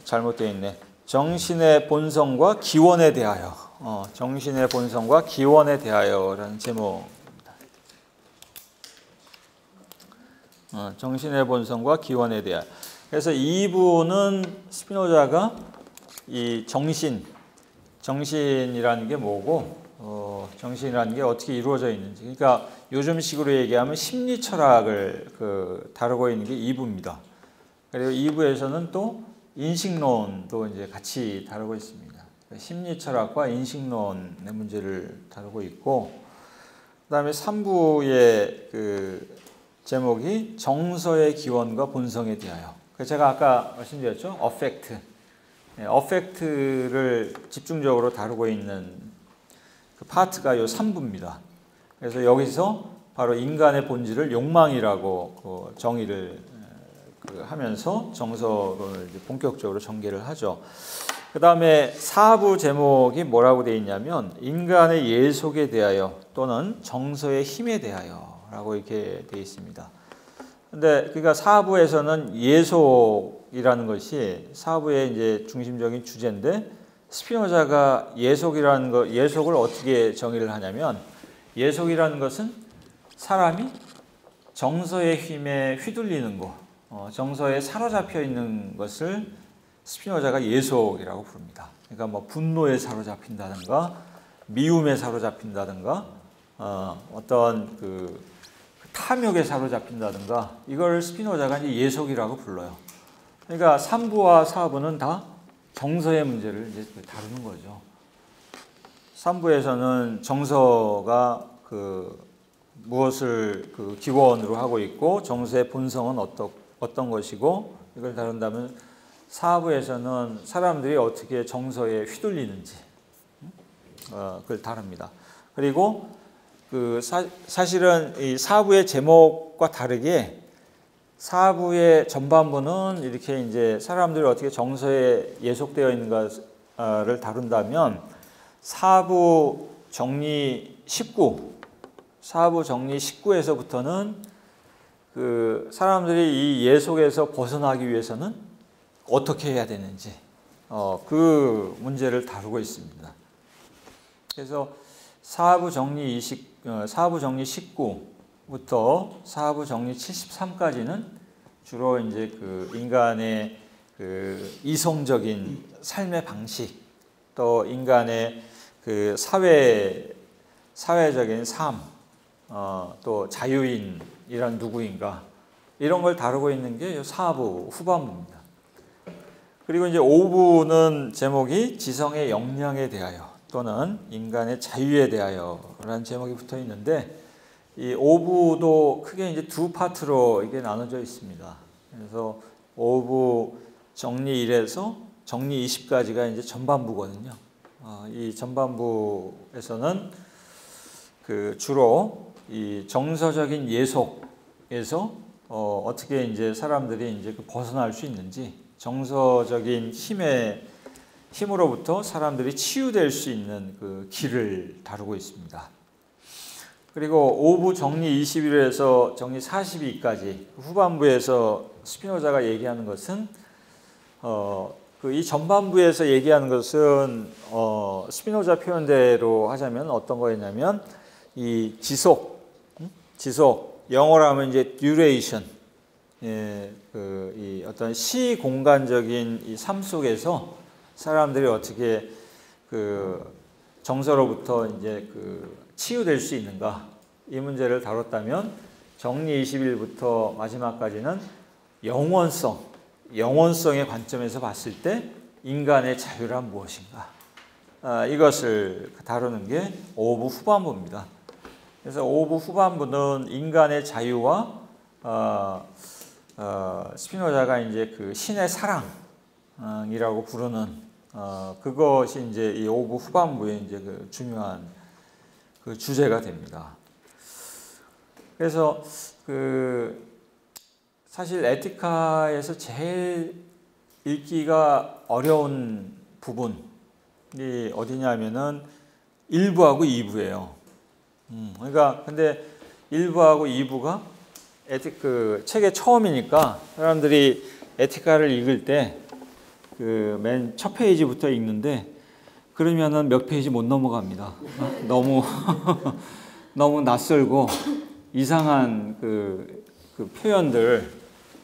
잘못되어 있네. 정신의 본성과 기원에 대하여. 정신의 본성과 기원에 대하여라는 제목입니다. 정신의 본성과 기원에 대하여. 그래서 2부는 스피노자가 이 정신이라는 게 뭐고, 정신이라는 게 어떻게 이루어져 있는지. 그러니까 요즘식으로 얘기하면 심리 철학을 다루고 있는 게 2부입니다. 그리고 2부에서는 또 인식론도 이제 같이 다루고 있습니다. 심리 철학과 인식론의 문제를 다루고 있고, 그다음에 3부의 제목이 정서의 기원과 본성에 대하여. 제가 아까 말씀드렸죠. 어펙트를 집중적으로 다루고 있는 파트가 이 3부입니다. 그래서 여기서 바로 인간의 본질을 욕망이라고 정의를 하면서 정서론을 본격적으로 전개를 하죠. 그 다음에 4부 제목이 뭐라고 되어 있냐면 인간의 예속에 대하여 또는 정서의 힘에 대하여 라고 이렇게 되어 있습니다. 근데 그러니까 4부에서는 예속이라는 것이 4부의 이제 중심적인 주제인데 스피노자가 예속을 어떻게 정의를 하냐면 예속이라는 것은 사람이 정서의 힘에 휘둘리는 것, 정서에 사로잡혀 있는 것을 스피노자가 예속이라고 부릅니다. 그러니까 뭐 분노에 사로잡힌다든가 미움에 사로잡힌다든가 어떤 탐욕에 사로잡힌다든가 이걸 스피노자가 이제 예속이라고 불러요. 그러니까 3부와 4부는 다 정서의 문제를 이제 다루는 거죠. 3부에서는 정서가 무엇을 기원으로 하고 있고 정서의 본성은 어떤 것이고 이걸 다룬다면 4부에서는 사람들이 어떻게 정서에 휘둘리는지 그걸 다룹니다. 그리고 사실은 이 4부의 제목과 다르게 4부의 전반부는 이렇게 이제 사람들이 어떻게 정서에 예속되어 있는가를 다룬다면 4부 정리 19에서부터는 사람들이 이 예속에서 벗어나기 위해서는 어떻게 해야 되는지 그 문제를 다루고 있습니다. 그래서 4부 정리 19부터 4부 정리 73까지는 주로 이제 인간의 이성적인 삶의 방식, 또 인간의 사회적인 삶, 또 자유인이란 누구인가 이런 걸 다루고 있는 게 4부 후반부입니다. 그리고 이제 5부는 제목이 지성의 역량에 대하여 또는 인간의 자유에 대하여라는 제목이 붙어 있는데 이 5부도 크게 이제 두 파트로 이게 나눠져 있습니다. 그래서 5부 정리 1에서 정리 20까지가 이제 전반부거든요. 이 전반부에서는 그 주로 이 정서적인 예속에서 어떻게 이제 사람들이 이제 벗어날 수 있는지, 정서적인 힘으로부터 사람들이 치유될 수 있는 그 길을 다루고 있습니다. 그리고 5부 정리 21에서 정리 42까지 후반부에서 스피노자가 얘기하는 것은 이 전반부에서 얘기하는 것은 스피노자 표현대로 하자면 어떤 거였냐면 이 지속, 영어로 하면 이제 duration, 이 어떤 시공간적인 이 삶 속에서 사람들이 어떻게 그 정서로부터 이제 그 치유될 수 있는가, 이 문제를 다뤘다면 정리 21부터 마지막까지는 영원성의 관점에서 봤을 때 인간의 자유란 무엇인가, 이것을 다루는 게 5부 후반부입니다. 그래서 5부 후반부는 인간의 자유와 스피노자가 이제 그 신의 사랑이라고 부르는 그것이 이제 이 5부 후반부에 이제 그 중요한 그 주제가 됩니다. 그래서 그 사실 에티카에서 제일 읽기가 어려운 부분이 어디냐면은 1부하고 2부예요. 그러니까 근데 1부하고 2부가 그 책의 처음이니까 사람들이 에티카를 읽을 때 그 맨 첫 페이지부터 읽는데 그러면은 몇 페이지 못 넘어갑니다. 너무 너무 낯설고 이상한 그 표현들,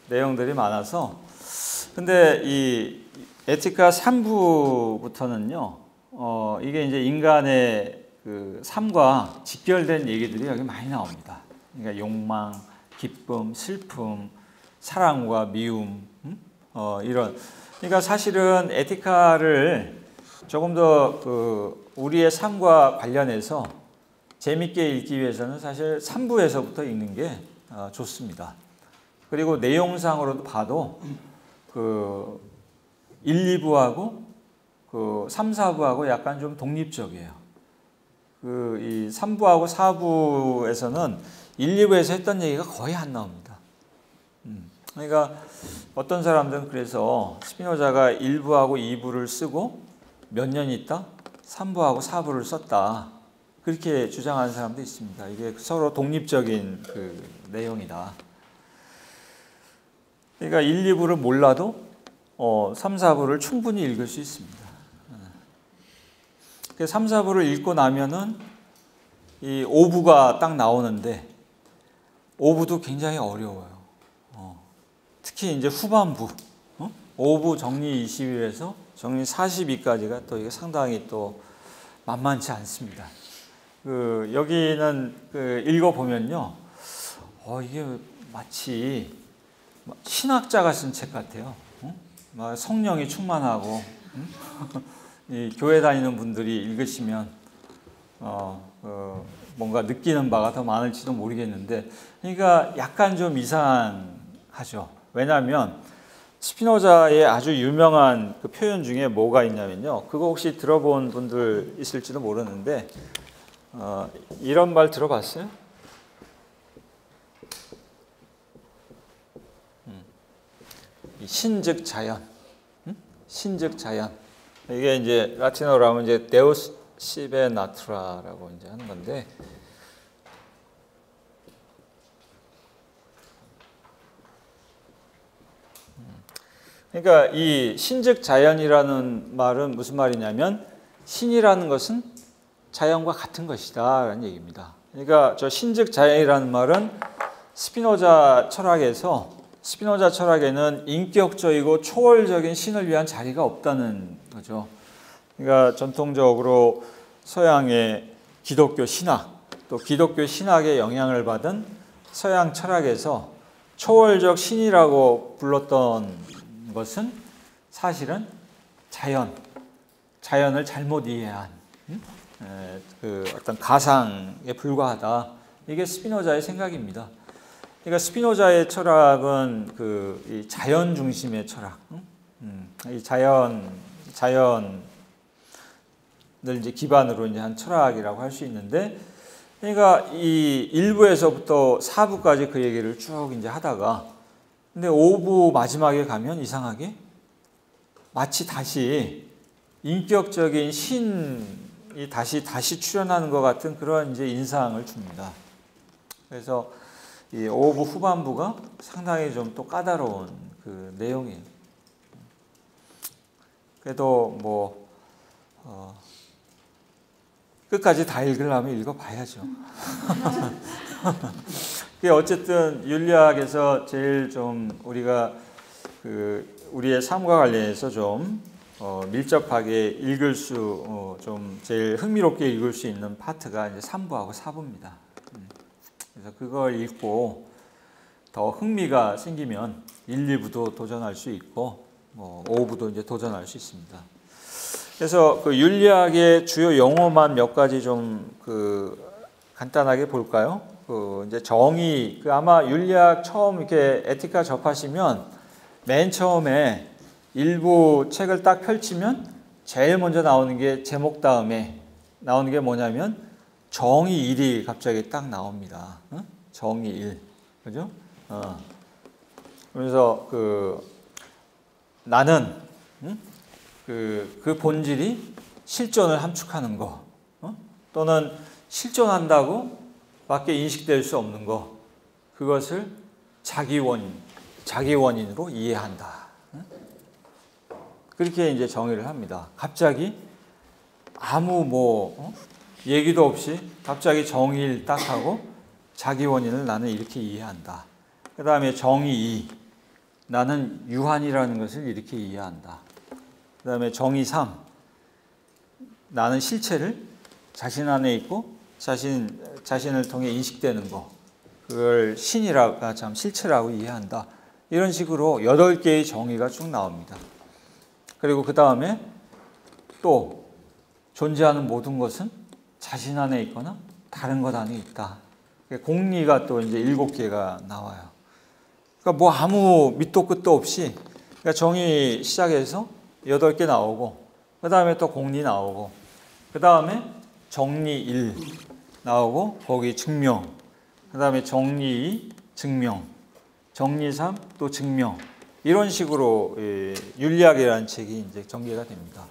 내용들이 많아서. 근데 이 에티카 3부부터는요, 이게 이제 인간의 그 삶과 직결된 얘기들이 여기 많이 나옵니다. 그러니까 욕망, 기쁨, 슬픔, 사랑과 미움, 이런. 그러니까 사실은 에티카를 조금 더 그 우리의 삶과 관련해서 재밌게 읽기 위해서는 사실 3부에서부터 읽는 게 좋습니다. 그리고 내용상으로도 봐도 그 1, 2부하고 그 3, 4부하고 약간 좀 독립적이에요. 그 이 3부하고 4부에서는 1, 2부에서 했던 얘기가 거의 안 나옵니다. 그러니까 어떤 사람들은 그래서 스피노자가 1부하고 2부를 쓰고 몇 년 있다 3부하고 4부를 썼다, 그렇게 주장하는 사람도 있습니다. 이게 서로 독립적인 그 내용이다. 그러니까 1, 2부를 몰라도 3, 4부를 충분히 읽을 수 있습니다. 3, 4부를 읽고 나면은 이 5부가 딱 나오는데 5부도 굉장히 어려워요. 특히 이제 후반부 5부 정리 21에서 정리 42까지가 또 이게 상당히 또 만만치 않습니다. 그 여기는 그 읽어보면요, 이게 마치 신학자가 쓴 책 같아요. 막 성령이 충만하고 이 교회 다니는 분들이 읽으시면 뭔가 느끼는 바가 더 많을지도 모르겠는데, 그러니까 약간 좀 이상하죠. 왜냐하면 스피노자의 아주 유명한 그 표현 중에 뭐가 있냐면요, 그거 혹시 들어본 분들 있을지도 모르는데 이런 말 들어봤어요? 신즉 자연, 신즉 자연. 이게 이제 라틴어로 하면 이제 데우스 시베 나투라라고 이제 하는 건데, 그러니까 이 신즉 자연이라는 말은 무슨 말이냐면 신이라는 것은 자연과 같은 것이다라는 얘기입니다. 그러니까 저 신즉 자연이라는 말은 스피노자 철학에는 인격적이고 초월적인 신을 위한 자리가 없다는 거죠. 그러니까 전통적으로 서양의 기독교 신학, 또 기독교 신학의 영향을 받은 서양 철학에서 초월적 신이라고 불렀던 것은 사실은 자연을 잘못 이해한 그 어떤 가상에 불과하다. 이게 스피노자의 생각입니다. 그러니까 스피노자의 철학은 이 자연 중심의 철학, 이 자연 이제 기반으로 이제 한 철학이라고 할 수 있는데, 그러니까 이 1부에서부터 4부까지 그 얘기를 쭉 이제 하다가, 근데 5부 마지막에 가면 이상하게 마치 다시 인격적인 신이 다시 출현하는 것 같은 그런 이제 인상을 줍니다. 그래서 이 5부 후반부가 상당히 좀 또 까다로운 그 내용이에요. 그래도 뭐 끝까지 다 읽으려면 읽어봐야죠. 어쨌든 윤리학에서 제일 좀 우리가 우리의 삶과 관련해서 좀 밀접하게 읽을 수 좀 제일 흥미롭게 읽을 수 있는 파트가 이제 3부하고 4부입니다. 그래서 그걸 읽고 더 흥미가 생기면 1, 2부도 도전할 수 있고 5부도 이제 도전할 수 있습니다. 그래서 그 윤리학의 주요 용어만 몇 가지 좀 간단하게 볼까요? 이제 정의, 아마 윤리학 처음 이렇게 에티카 접하시면 맨 처음에 일부 책을 딱 펼치면 제일 먼저 나오는 게 제목 다음에 나오는 게 뭐냐면 정의 1이 갑자기 딱 나옵니다. 정의 1. 그죠? 그래서 나는 그 본질이 실존을 함축하는 거, 또는 실존한다고 밖에 인식될 수 없는 거, 그것을 자기 원인으로 이해한다. 그렇게 이제 정의를 합니다. 갑자기 아무 얘기도 없이 갑자기 정의를 딱 하고 자기 원인을 나는 이렇게 이해한다. 그 다음에 정의 2, 나는 유한이라는 것을 이렇게 이해한다. 그 다음에 정의 3, 나는 실체를 자신 안에 있고 자신을 통해 인식되는 거, 그걸 실체라고 이해한다. 이런 식으로 8개의 정의가 쭉 나옵니다. 그리고 그 다음에 또 존재하는 모든 것은 자신 안에 있거나 다른 것 안에 있다. 공리가 또 이제 7개가 나와요. 그러니까 아무 밑도 끝도 없이, 그러니까 정의 시작해서 8개 나오고, 그 다음에 또 공리 나오고, 그 다음에 정리 1 나오고, 거기 증명, 그 다음에 정리 2 증명, 정리 3 또 증명, 이런 식으로 윤리학이라는 책이 이제 전개가 됩니다.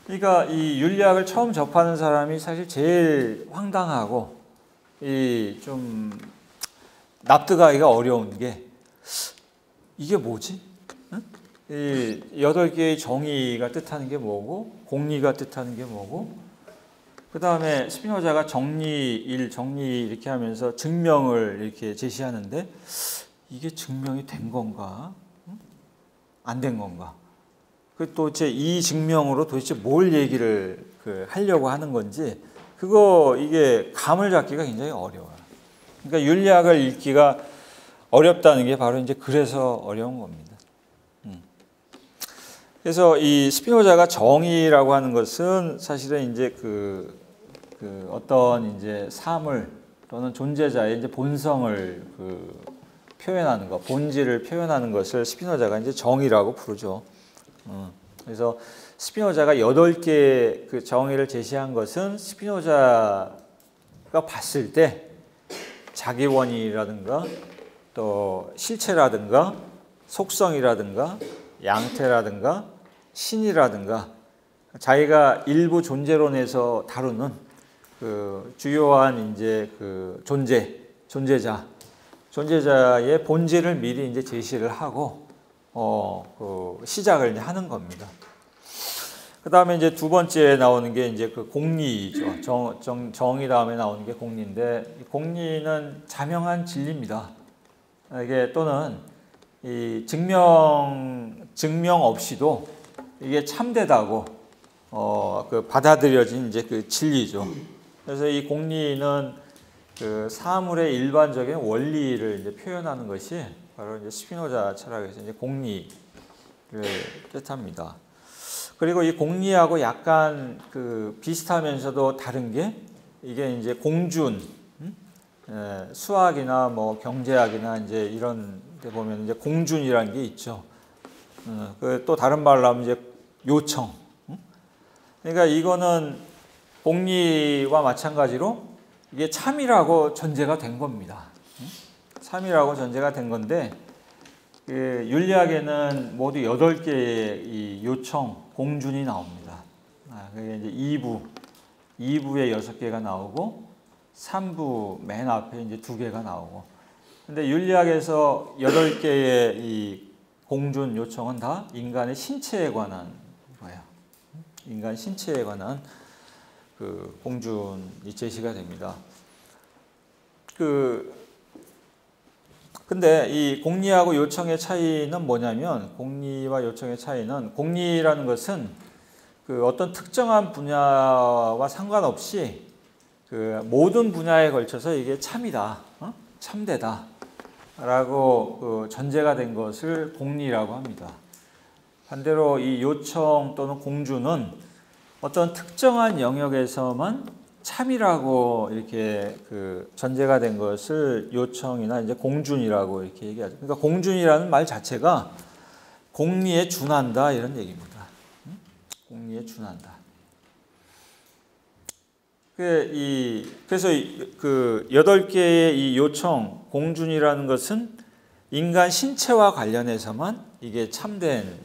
그러니까 이 윤리학을 처음 접하는 사람이 사실 제일 황당하고 좀 납득하기가 어려운 게, 이게 뭐지? 이 8개의 정의가 뜻하는 게 뭐고, 공리가 뜻하는 게 뭐고, 그 다음에 스피노자가 정리 1, 정리 이렇게 하면서 증명을 이렇게 제시하는데, 이게 증명이 된 건가? 안 된 건가? 도대체 이 증명으로 도대체 뭘 얘기를 하려고 하는 건지, 이게 감을 잡기가 굉장히 어려워요. 그러니까 윤리학을 읽기가 어렵다는 게 바로 이제 그래서 어려운 겁니다. 그래서 이 스피노자가 정의라고 하는 것은 사실은 이제 어떤 이제 사물 또는 존재자의 이제 본성을 표현하는 것, 본질을 표현하는 것을 스피노자가 이제 정의라고 부르죠. 그래서 스피노자가 8개 그 정의를 제시한 것은 스피노자가 봤을 때 자기 원인이라든가 또 실체라든가 속성이라든가 양태라든가 신이라든가 자기가 일부 존재론에서 다루는 주요한 이제 존재자의 본질을 미리 이제 제시를 하고 시작을 이제 하는 겁니다. 그 다음에 이제 두 번째 나오는 게 이제 공리죠. 정의 다음에 나오는 게 공리인데, 공리는 자명한 진리입니다. 이게 또는 이 증명 없이도 이게 참되다고 받아들여진 이제 진리죠. 그래서 이 공리는 사물의 일반적인 원리를 이제 표현하는 것이 바로 이제 스피노자 철학에서 이제 공리를 뜻합니다. 그리고 이 공리하고 약간 비슷하면서도 다른 게, 이게 이제 공준, 수학이나 뭐 경제학이나 이제 이런 데 보면 이제 공준이라는 게 있죠. 또 다른 말로 하면 이제 요청. 그러니까 이거는 공리와 마찬가지로 이게 참이라고 전제가 된 겁니다. 참이라고 전제가 된 건데 윤리학에는 모두 8개의 이 요청, 공준이 나옵니다. 그게 이제 2부에 6개가 나오고 3부 맨 앞에 이제 2개가 나오고. 근데 윤리학에서 8개의 이 공준 요청은 다 인간의 신체에 관한 거예요. 인간 신체에 관한 그 공준이 제시가 됩니다. 근데 이 공리하고 요청의 차이는 뭐냐면, 공리와 요청의 차이는, 공리라는 것은 그 어떤 특정한 분야와 상관없이 그 모든 분야에 걸쳐서 이게 참이다, 참되다 라고 그 전제가 된 것을 공리라고 합니다. 반대로 이 요청 또는 공주는 어떤 특정한 영역에서만 참이라고 이렇게 그 전제가 된 것을 요청이나 이제 공준이라고 이렇게 얘기하죠. 그러니까 공준이라는 말 자체가 공리에 준한다 이런 얘기입니다. 공리에 준한다. 그래서 그 8개의 이 요청, 공준이라는 것은 인간 신체와 관련해서만 이게 참된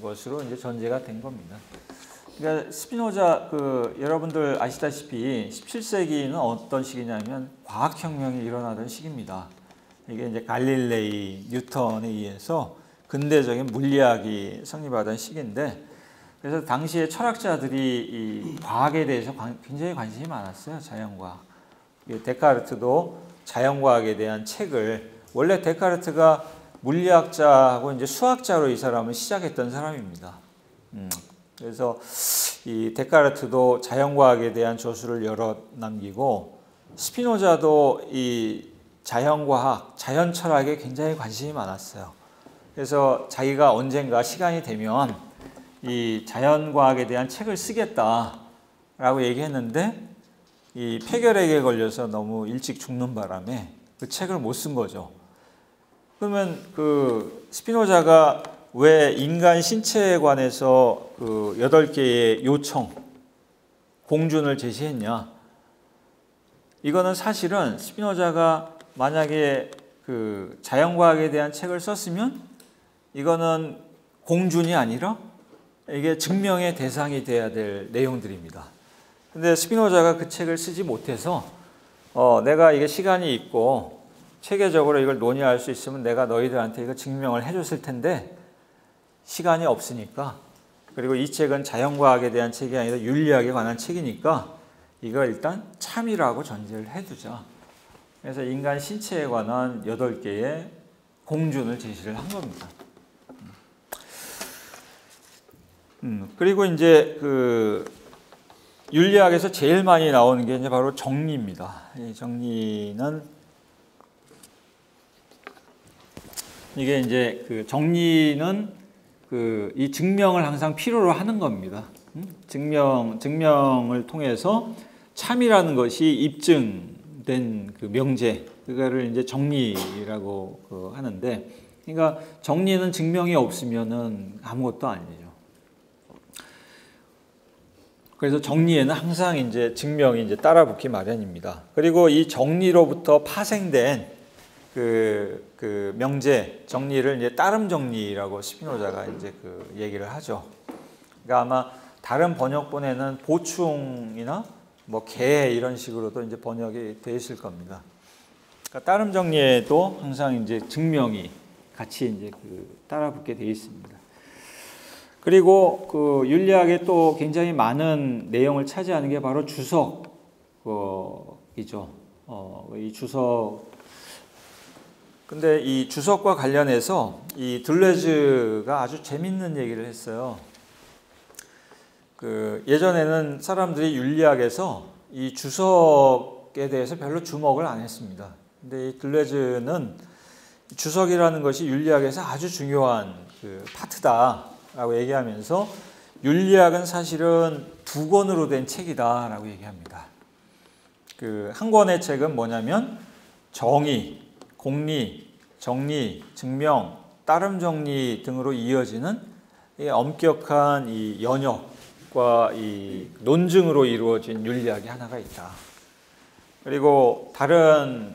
것으로 이제 전제가 된 겁니다. 그러니까 스피노자 여러분들 아시다시피 17세기는 어떤 시기냐면 과학혁명이 일어나던 시기입니다. 이게 이제 갈릴레이, 뉴턴에 의해서 근대적인 물리학이 성립하던 시기인데, 그래서 당시에 철학자들이 이 과학에 대해서 굉장히 관심이 많았어요. 자연과학. 데카르트도 자연과학에 대한 책을, 원래 데카르트가 물리학자하고 이제 수학자로 이 사람을 시작했던 사람입니다. 그래서 이 데카르트도 자연과학에 대한 저술을 여러 남기고, 스피노자도 이 자연과학, 자연철학에 굉장히 관심이 많았어요. 그래서 자기가 언젠가 시간이 되면 이 자연과학에 대한 책을 쓰겠다라고 얘기했는데, 이 폐결핵에 걸려서 너무 일찍 죽는 바람에 그 책을 못 쓴 거죠. 그러면 그 스피노자가 왜 인간 신체에 관해서 그 8개의 요청, 공준을 제시했냐? 이거는 사실은 스피노자가 만약에 그 자연과학에 대한 책을 썼으면 이거는 공준이 아니라 이게 증명의 대상이 돼야 될 내용들입니다. 근데 스피노자가 그 책을 쓰지 못해서 내가 이게 시간이 있고 체계적으로 이걸 논의할 수 있으면 내가 너희들한테 이거 증명을 해줬을 텐데 시간이 없으니까, 그리고 이 책은 자연과학에 대한 책이 아니라 윤리학에 관한 책이니까 이걸 일단 참이라고 전제를 해두자. 그래서 인간 신체에 관한 8개의 공준을 제시를 한 겁니다. 그리고 이제 그 윤리학에서 제일 많이 나오는 게 이제 바로 정리입니다. 이 정리는 이게 이제 그 정리는 이 증명을 항상 필요로 하는 겁니다. 증명을 통해서 참이라는 것이 입증된 그 명제, 그거를 이제 정리라고 하는데, 그러니까 정리는 증명이 없으면은 아무것도 아니죠. 그래서 정리에는 항상 이제 증명이 이제 따라붙기 마련입니다. 그리고 이 정리로부터 파생된 그 명제, 정리를 이제 따름 정리라고 스피노자가 이제 그 얘기를 하죠. 그러니까 아마 다른 번역본에는 보충이나 뭐 개 이런 식으로도 이제 번역이 돼 있을 겁니다. 그러니까 따름 정리에도 항상 이제 증명이 같이 이제 그 따라붙게 돼 있습니다. 그리고 그 윤리학에 또 굉장히 많은 내용을 차지하는 게 바로 주석이죠. 이 주석. 근데 이 주석과 관련해서 이 들레즈가 아주 재밌는 얘기를 했어요. 그 예전에는 사람들이 윤리학에서 이 주석에 대해서 별로 주목을 안 했습니다. 근데 이 들레즈는 주석이라는 것이 윤리학에서 아주 중요한 그 파트다라고 얘기하면서 윤리학은 사실은 2권으로 된 책이다라고 얘기합니다. 그 한 권의 책은 뭐냐면 정의, 공리, 정리, 증명, 따름 정리 등으로 이어지는 이 엄격한 이 연역, 관습과 이 논증으로 이루어진 윤리학이 하나가 있다. 그리고 다른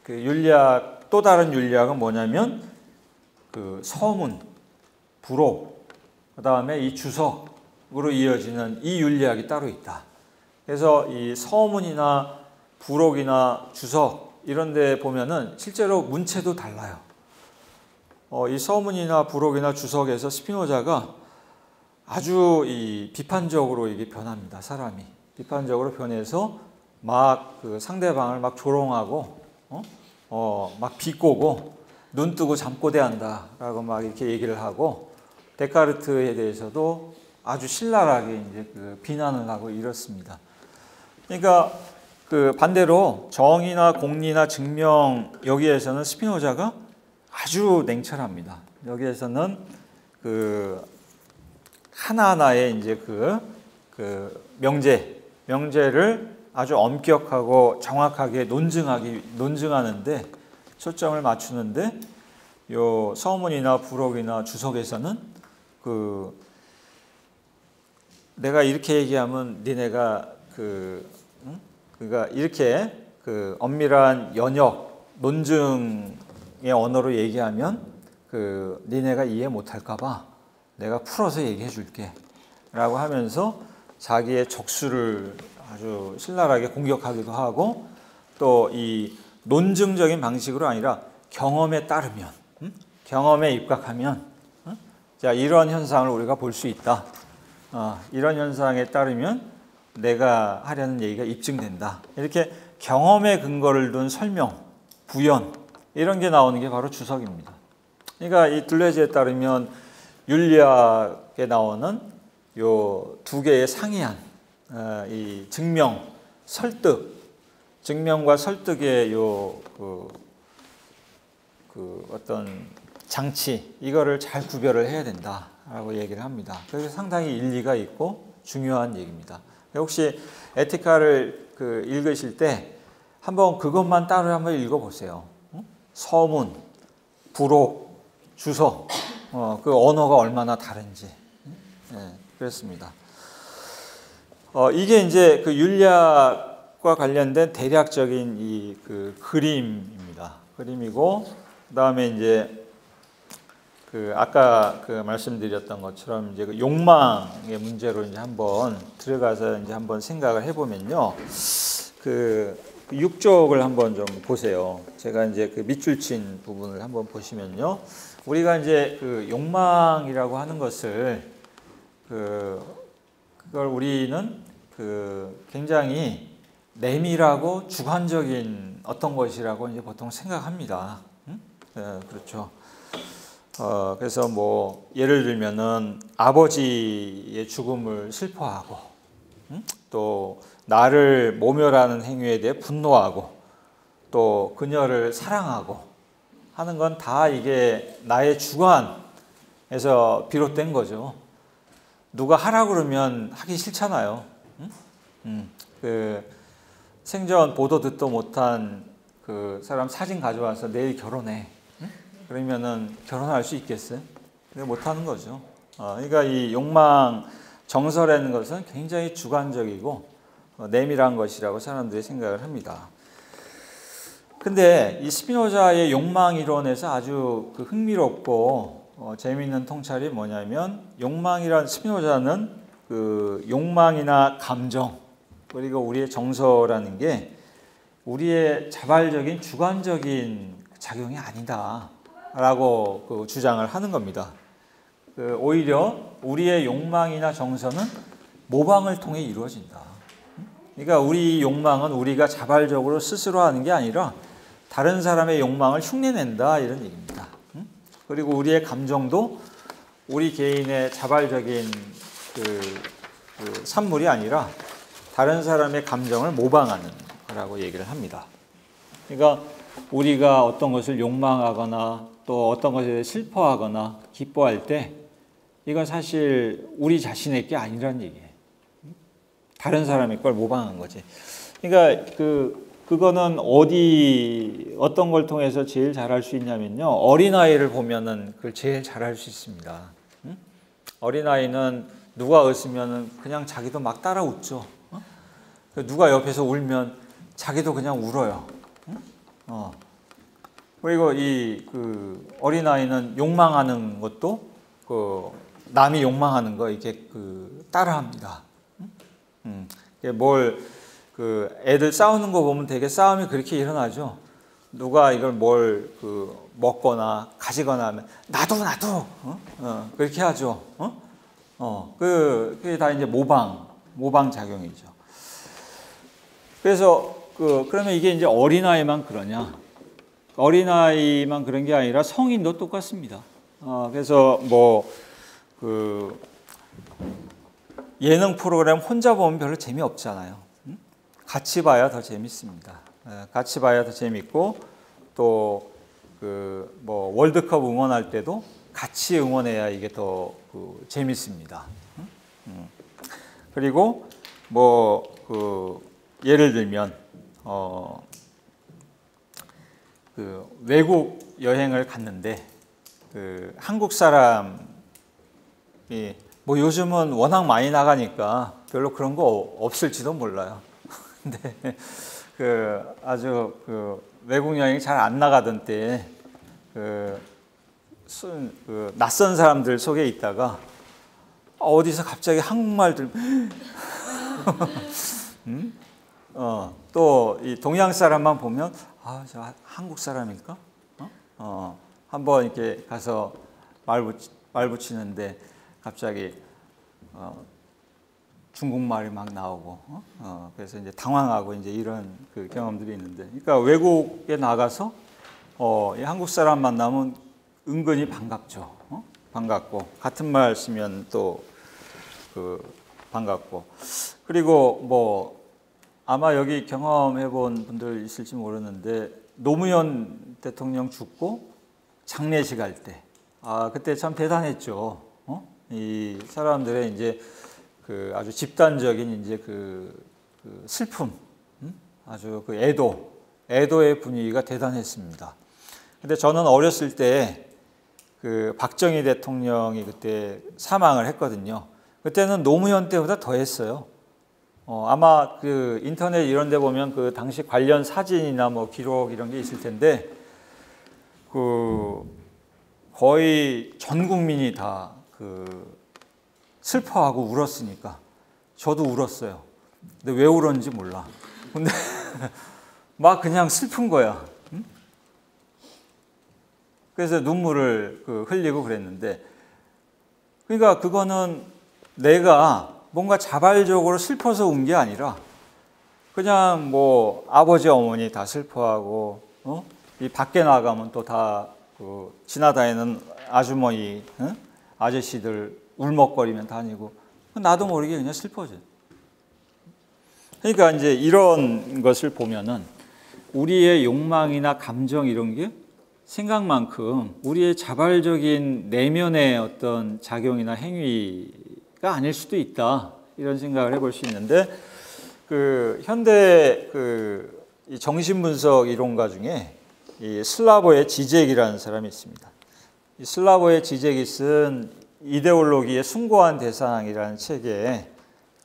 그 윤리학, 또 다른 윤리학은 뭐냐면 그 서문, 부록, 그 다음에 이 주석으로 이어지는 이 윤리학이 따로 있다. 그래서 이 서문이나 부록이나 주석 이런 데 보면은 실제로 문체도 달라요. 이 서문이나 부록이나 주석에서 스피노자가 아주 이 비판적으로 이게 변합니다. 사람이 비판적으로 변해서 막 그 상대방을 막 조롱하고, 막 비꼬고 눈 뜨고 잠꼬대한다라고 막 이렇게 얘기를 하고, 데카르트에 대해서도 아주 신랄하게 이제 그 비난을 하고 이렇습니다. 그러니까 그 반대로 정의나 공리나 증명 여기에서는 스피노자가 아주 냉철합니다. 여기에서는 그 하나하나의 이제 그 명제를 아주 엄격하고 정확하게 논증하는데 초점을 맞추는데, 요 서문이나 부록이나 주석에서는 내가 이렇게 얘기하면 니네가 그러니까 이렇게 그 엄밀한 연역 논증의 언어로 얘기하면 니네가 이해 못할까봐 내가 풀어서 얘기해 줄게 라고 하면서 자기의 적수를 아주 신랄하게 공격하기도 하고, 또 이 논증적인 방식으로 아니라 경험에 따르면, 경험에 입각하면, 자, 이런 현상을 우리가 볼 수 있다. 이런 현상에 따르면 내가 하려는 얘기가 입증된다. 이렇게 경험에 근거를 둔 설명, 부연 이런 게 나오는 게 바로 주석입니다. 그러니까 이 둘레즈에 따르면 윤리학에 나오는 요 두 개의 상이한 이 증명, 설득, 증명과 설득의 어떤 장치, 이거를 잘 구별을 해야 된다라고 얘기를 합니다. 그래서 상당히 일리가 있고 중요한 얘기입니다. 혹시 에티카를 읽으실 때 한번 그것만 따로 한번 읽어보세요. 서문, 부록, 주석, 그 언어가 얼마나 다른지. 네, 그렇습니다. 이게 이제 그 윤리학과 관련된 대략적인 이 그림입니다. 그림이고, 그 다음에 이제 아까 말씀드렸던 것처럼 이제 그 욕망의 문제로 이제 한번 들어가서 이제 한번 생각을 해보면요. 6쪽을 한번 좀 보세요. 제가 이제 그 밑줄 친 부분을 한번 보시면요. 우리가 이제 그 욕망이라고 하는 것을 그걸 우리는 굉장히 내밀하고 주관적인 어떤 것이라고 이제 보통 생각합니다. 그렇죠. 그래서 뭐 예를 들면은 아버지의 죽음을 슬퍼하고, 또 나를 모멸하는 행위에 대해 분노하고, 또 그녀를 사랑하고 하는 건 다 이게 나의 주관에서 비롯된 거죠. 누가 하라고 그러면 하기 싫잖아요. 생전 보도 듣도 못한 그 사람 사진 가져와서 내일 결혼해. 그러면은 결혼할 수 있겠어요? 못하는 거죠. 그러니까 이 욕망, 정서라는 것은 굉장히 주관적이고 내밀한 것이라고 사람들이 생각을 합니다. 근데 이 스피노자의 욕망 이론에서 아주 흥미롭고 재미있는 통찰이 뭐냐면, 스피노자는 욕망이나 감정, 그리고 우리의 정서라는 게 우리의 자발적인 주관적인 작용이 아니다 라고 주장을 하는 겁니다. 오히려 우리의 욕망이나 정서는 모방을 통해 이루어진다. 그러니까 우리 욕망은 우리가 자발적으로 스스로 하는 게 아니라 다른 사람의 욕망을 흉내낸다, 이런 얘기입니다. 그리고 우리의 감정도 우리 개인의 자발적인 산물이 아니라 다른 사람의 감정을 모방하는 거라고 얘기를 합니다. 그러니까 우리가 어떤 것을 욕망하거나 또 어떤 것에 슬퍼하거나 기뻐할 때 이건 사실 우리 자신의 게 아니라는 얘기예요. 다른 사람의 걸 모방한 거지. 그러니까 그거는 어떤 걸 통해서 제일 잘할 수 있냐면요. 어린아이를 보면은 그걸 제일 잘할 수 있습니다. 어린아이는 누가 웃으면 그냥 자기도 막 따라 웃죠. 누가 옆에서 울면 자기도 그냥 울어요. 그리고 이 그 어린아이는 욕망하는 것도 그 남이 욕망하는 거 이렇게 그 따라합니다. 뭘 그 애들 싸우는 거 보면 되게 싸움이 그렇게 일어나죠. 누가 이걸 뭘 그 먹거나 가지거나 하면 나도 그렇게 하죠. 그게 다 이제 모방 작용이죠. 그래서 그러면 이게 이제 어린아이만 그러냐? 어린아이만 그런 게 아니라 성인도 똑같습니다. 그래서 뭐 그 예능 프로그램 혼자 보면 별로 재미없잖아요. 같이 봐야 더 재밌습니다. 같이 봐야 더 재밌고 또 그 뭐 월드컵 응원할 때도 같이 응원해야 이게 더 그 재밌습니다. 그리고 뭐 그 예를 들면 그 외국 여행을 갔는데 그 한국 사람이 뭐 요즘은 워낙 많이 나가니까 별로 그런 거 없을지도 몰라요. 근데 그 아주 그 외국 여행이 잘 안 나가던 때에 그 낯선 사람들 속에 있다가 어디서 갑자기 한국말들 또 이 동양 사람만 보면 아, 저 한국 사람일까? 한번 이렇게 가서 말 붙이는데 갑자기 중국말이 막 나오고 그래서 이제 당황하고 이제 이런 그 경험들이 있는데, 그러니까 외국에 나가서 이 한국 사람 만나면 은근히 반갑죠. 반갑고 같은 말 쓰면 또 그 반갑고, 그리고 뭐 아마 여기 경험해본 분들 있을지 모르는데 노무현 대통령 죽고 장례식 할 때, 그때 참 대단했죠. 이 사람들의 이제 그 아주 집단적인 이제 그 슬픔, 아주 그 애도의 분위기가 대단했습니다. 근데 저는 어렸을 때 그 박정희 대통령이 그때 사망을 했거든요. 그때는 노무현 때보다 더 했어요. 아마 그 인터넷 이런 데 보면 그 당시 관련 사진이나 뭐 기록 이런 게 있을 텐데 그 거의 전 국민이 다 그 슬퍼하고 울었으니까 저도 울었어요. 근데 왜 울었는지 몰라. 근데 막 그냥 슬픈 거야. 그래서 눈물을 흘리고 그랬는데, 그러니까 그거는 내가 뭔가 자발적으로 슬퍼서 운 게 아니라 그냥 뭐 아버지 어머니 다 슬퍼하고 이 밖에 나가면 또 다 그 지나다니는 아주머니 아저씨들 울먹거리면 다니고 나도 모르게 그냥 슬퍼져. 그러니까 이제 이런 것을 보면은 우리의 욕망이나 감정 이런 게 생각만큼 우리의 자발적인 내면의 어떤 작용이나 행위가 아닐 수도 있다, 이런 생각을 해볼 수 있는데, 그 현대 이 정신분석 이론가 중에 이 슬라보의 지젝이라는 사람이 있습니다. 이 슬라보의 지젝이 쓴 이데올로기의 숭고한 대상이라는 책에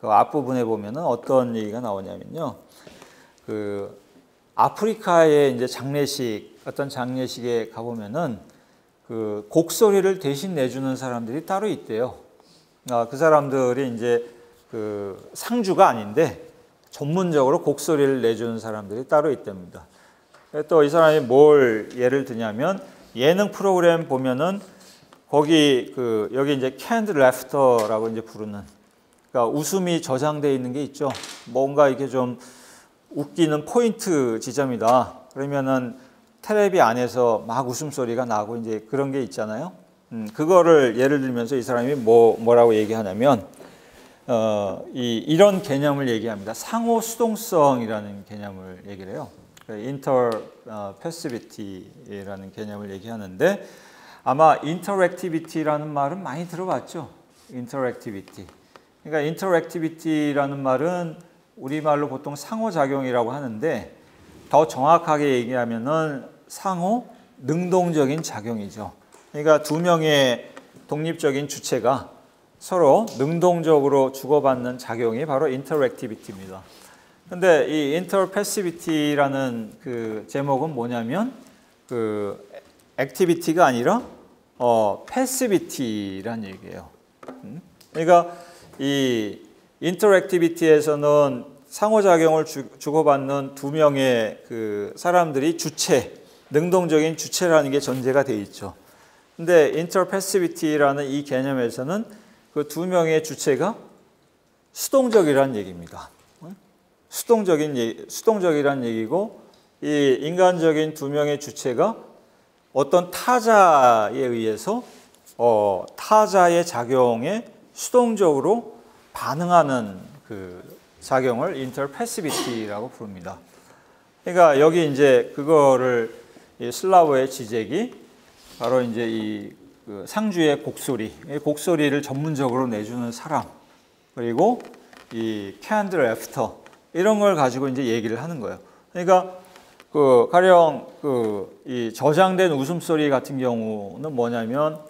그 앞부분에 보면은 어떤 얘기가 나오냐면요. 그 아프리카의 이제 어떤 장례식에 가보면은 그 곡소리를 대신 내주는 사람들이 따로 있대요. 그 사람들이 이제 그 상주가 아닌데 전문적으로 곡소리를 내주는 사람들이 따로 있답니다. 또 이 사람이 뭘 예를 드냐면 예능 프로그램 보면은 거기 여기 이제 canned laughter라고 이제 부르는, 그러니까 웃음이 저장되어 있는 게 있죠. 뭔가 이렇게 좀 웃기는 포인트 지점이다. 그러면은 텔레비 안에서 막 웃음소리가 나고 이제 그런 게 있잖아요. 그거를 예를 들면서 이 사람이 뭐라고 얘기하냐면 이런 개념을 얘기합니다. 상호 수동성이라는 개념을 얘기를 해요. interpassivity라는 개념을 얘기하는데, 아마 interactivity라는 말은 많이 들어봤죠. interactivity. 그러니까 interactivity라는 말은 우리말로 보통 상호작용이라고 하는데, 더 정확하게 얘기하면은 상호 능동적인 작용이죠. 그러니까 두 명의 독립적인 주체가 서로 능동적으로 주고받는 작용이 바로 인터랙티비티입니다. 근데 이 인터패시비티라는 그 제목은 뭐냐면 그 액티비티가 아니라 패시비티란 얘기예요. 그러니까 이 인터랙티비티에서는 상호작용을 주고받는 두 명의 그 사람들이 주체, 능동적인 주체라는 게 전제가 돼 있죠. 근데 인터패시비티라는 이 개념에서는 그 두 명의 주체가 수동적이라는 얘기입니다. 수동적이란 얘기고, 이 인간적인 두 명의 주체가 어떤 타자에 의해서 타자의 작용에 수동적으로 반응하는 그 작용을 인터패시비티라고 부릅니다. 그러니까 여기 이제 그거를 슬라브의 지적이 바로 이제 이 그 상주의 곡소리, 이 곡소리를 전문적으로 내주는 사람, 그리고 이 캔들 애프터 이런 걸 가지고 이제 얘기를 하는 거예요. 그러니까 그 가령 그 이 저장된 웃음소리 같은 경우는 뭐냐면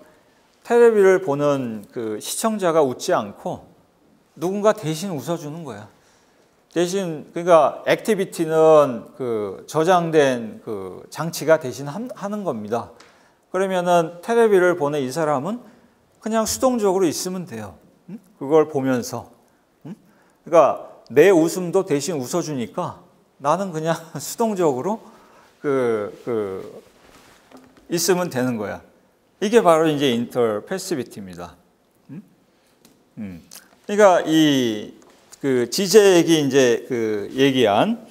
텔레비를 보는 그 시청자가 웃지 않고 누군가 대신 웃어주는 거야. 대신 그러니까 액티비티는 그 저장된 그 장치가 대신 하는 겁니다. 그러면은 텔레비를 보는 이 사람은 그냥 수동적으로 있으면 돼요. 그걸 보면서. 그러니까 내 웃음도 대신 웃어주니까 나는 그냥 수동적으로 있으면 되는 거야. 이게 바로 이제 인터패시비티입니다. 그러니까 이 그 지적이 이제 그 얘기한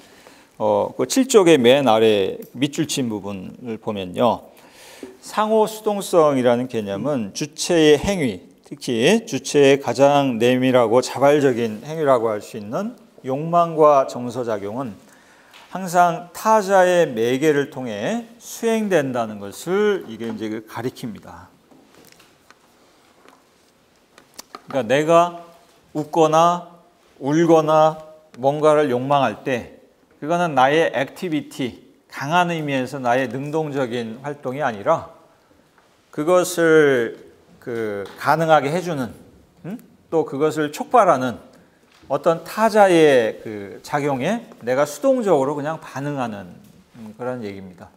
그 7쪽의 맨 아래 밑줄 친 부분을 보면요. 상호 수동성이라는 개념은 주체의 행위, 특히 주체의 가장 내밀하고 자발적인 행위라고 할 수 있는 욕망과 정서작용은 항상 타자의 매개를 통해 수행된다는 것을 이게 이제 가리킵니다. 그러니까 내가 웃거나 울거나 뭔가를 욕망할 때 그거는 나의 액티비티, 강한 의미에서 나의 능동적인 활동이 아니라 그것을 가능하게 해주는 또 그것을 촉발하는 어떤 타자의 그 작용에 내가 수동적으로 그냥 반응하는 그런 얘기입니다.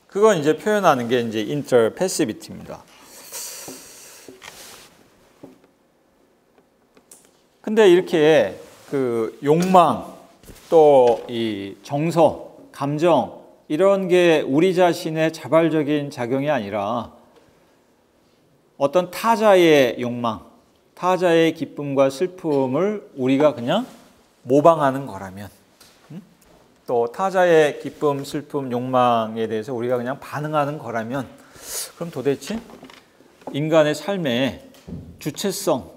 그건 이제 표현하는 게 이제 인터패시비티입니다. 근데 이렇게 그 욕망 또 이 정서, 감정 이런 게 우리 자신의 자발적인 작용이 아니라 어떤 타자의 욕망, 타자의 기쁨과 슬픔을 우리가 그냥 모방하는 거라면, 또 타자의 기쁨, 슬픔, 욕망에 대해서 우리가 그냥 반응하는 거라면, 그럼 도대체 인간의 삶에 주체성,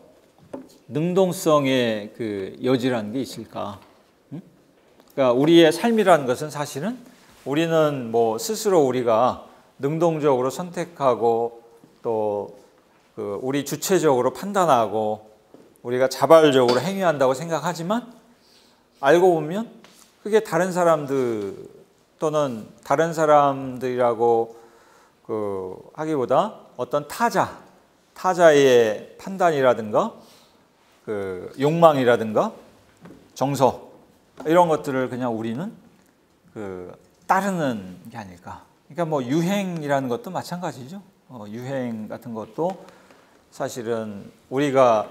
능동성의 그 여지라는 게 있을까? 그러니까 우리의 삶이라는 것은 사실은 우리는 뭐 스스로 우리가 능동적으로 선택하고 또 우리 주체적으로 판단하고 우리가 자발적으로 행위한다고 생각하지만 알고 보면 그게 다른 사람들 또는 다른 사람들이라고 하기보다 어떤 타자의 판단이라든가 욕망이라든가 정서 이런 것들을 그냥 우리는 따르는 게 아닐까. 그러니까 뭐 유행이라는 것도 마찬가지죠. 유행 같은 것도 사실은 우리가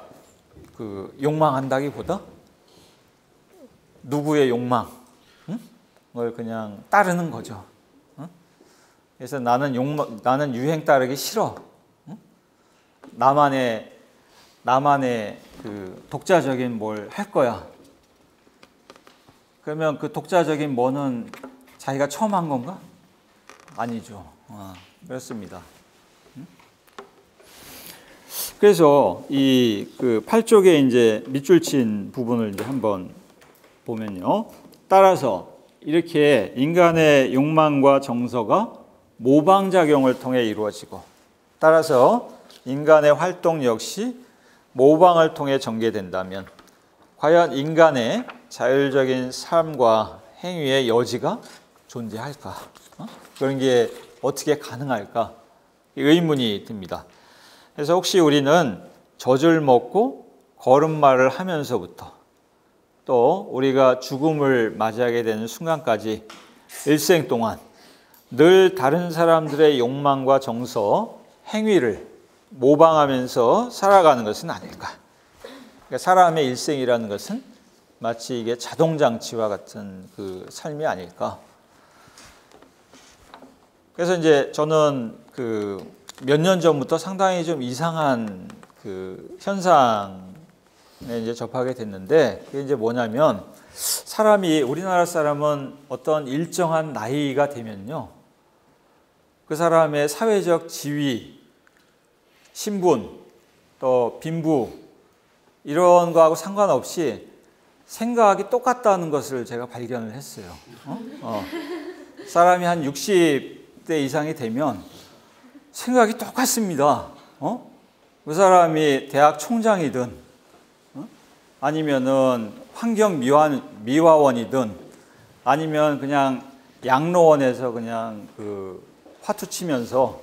욕망한다기보다 누구의 욕망을 그냥 따르는 거죠. 그래서 나는 유행 따르기 싫어. 나만의 그 독자적인 뭘 할 거야. 그러면 그 독자적인 뭐는 자기가 처음 한 건가? 아니죠. 그렇습니다. 그래서 이 8쪽에 이제 밑줄 친 부분을 이제 한번 보면요. 따라서 이렇게 인간의 욕망과 정서가 모방작용을 통해 이루어지고, 따라서 인간의 활동 역시 모방을 통해 전개된다면 과연 인간의 자율적인 삶과 행위의 여지가 존재할까? 그런 게 어떻게 가능할까? 의문이 듭니다. 그래서 혹시 우리는 젖을 먹고 걸음마를 하면서부터 또 우리가 죽음을 맞이하게 되는 순간까지 일생 동안 늘 다른 사람들의 욕망과 정서, 행위를 모방하면서 살아가는 것은 아닐까. 그러니까 사람의 일생이라는 것은 마치 이게 자동장치와 같은 그 삶이 아닐까. 그래서 이제 저는 그 몇 년 전부터 상당히 좀 이상한 그 현상에 이제 접하게 됐는데, 그게 이제 뭐냐면, 우리나라 사람은 어떤 일정한 나이가 되면요, 그 사람의 사회적 지위, 신분, 또 빈부, 이런 거하고 상관없이 생각이 똑같다는 것을 제가 발견을 했어요. 사람이 한 60대 이상이 되면 생각이 똑같습니다. 그 사람이 대학 총장이든, 아니면은 환경 미화원이든, 아니면 그냥 양로원에서 그냥 그 화투 치면서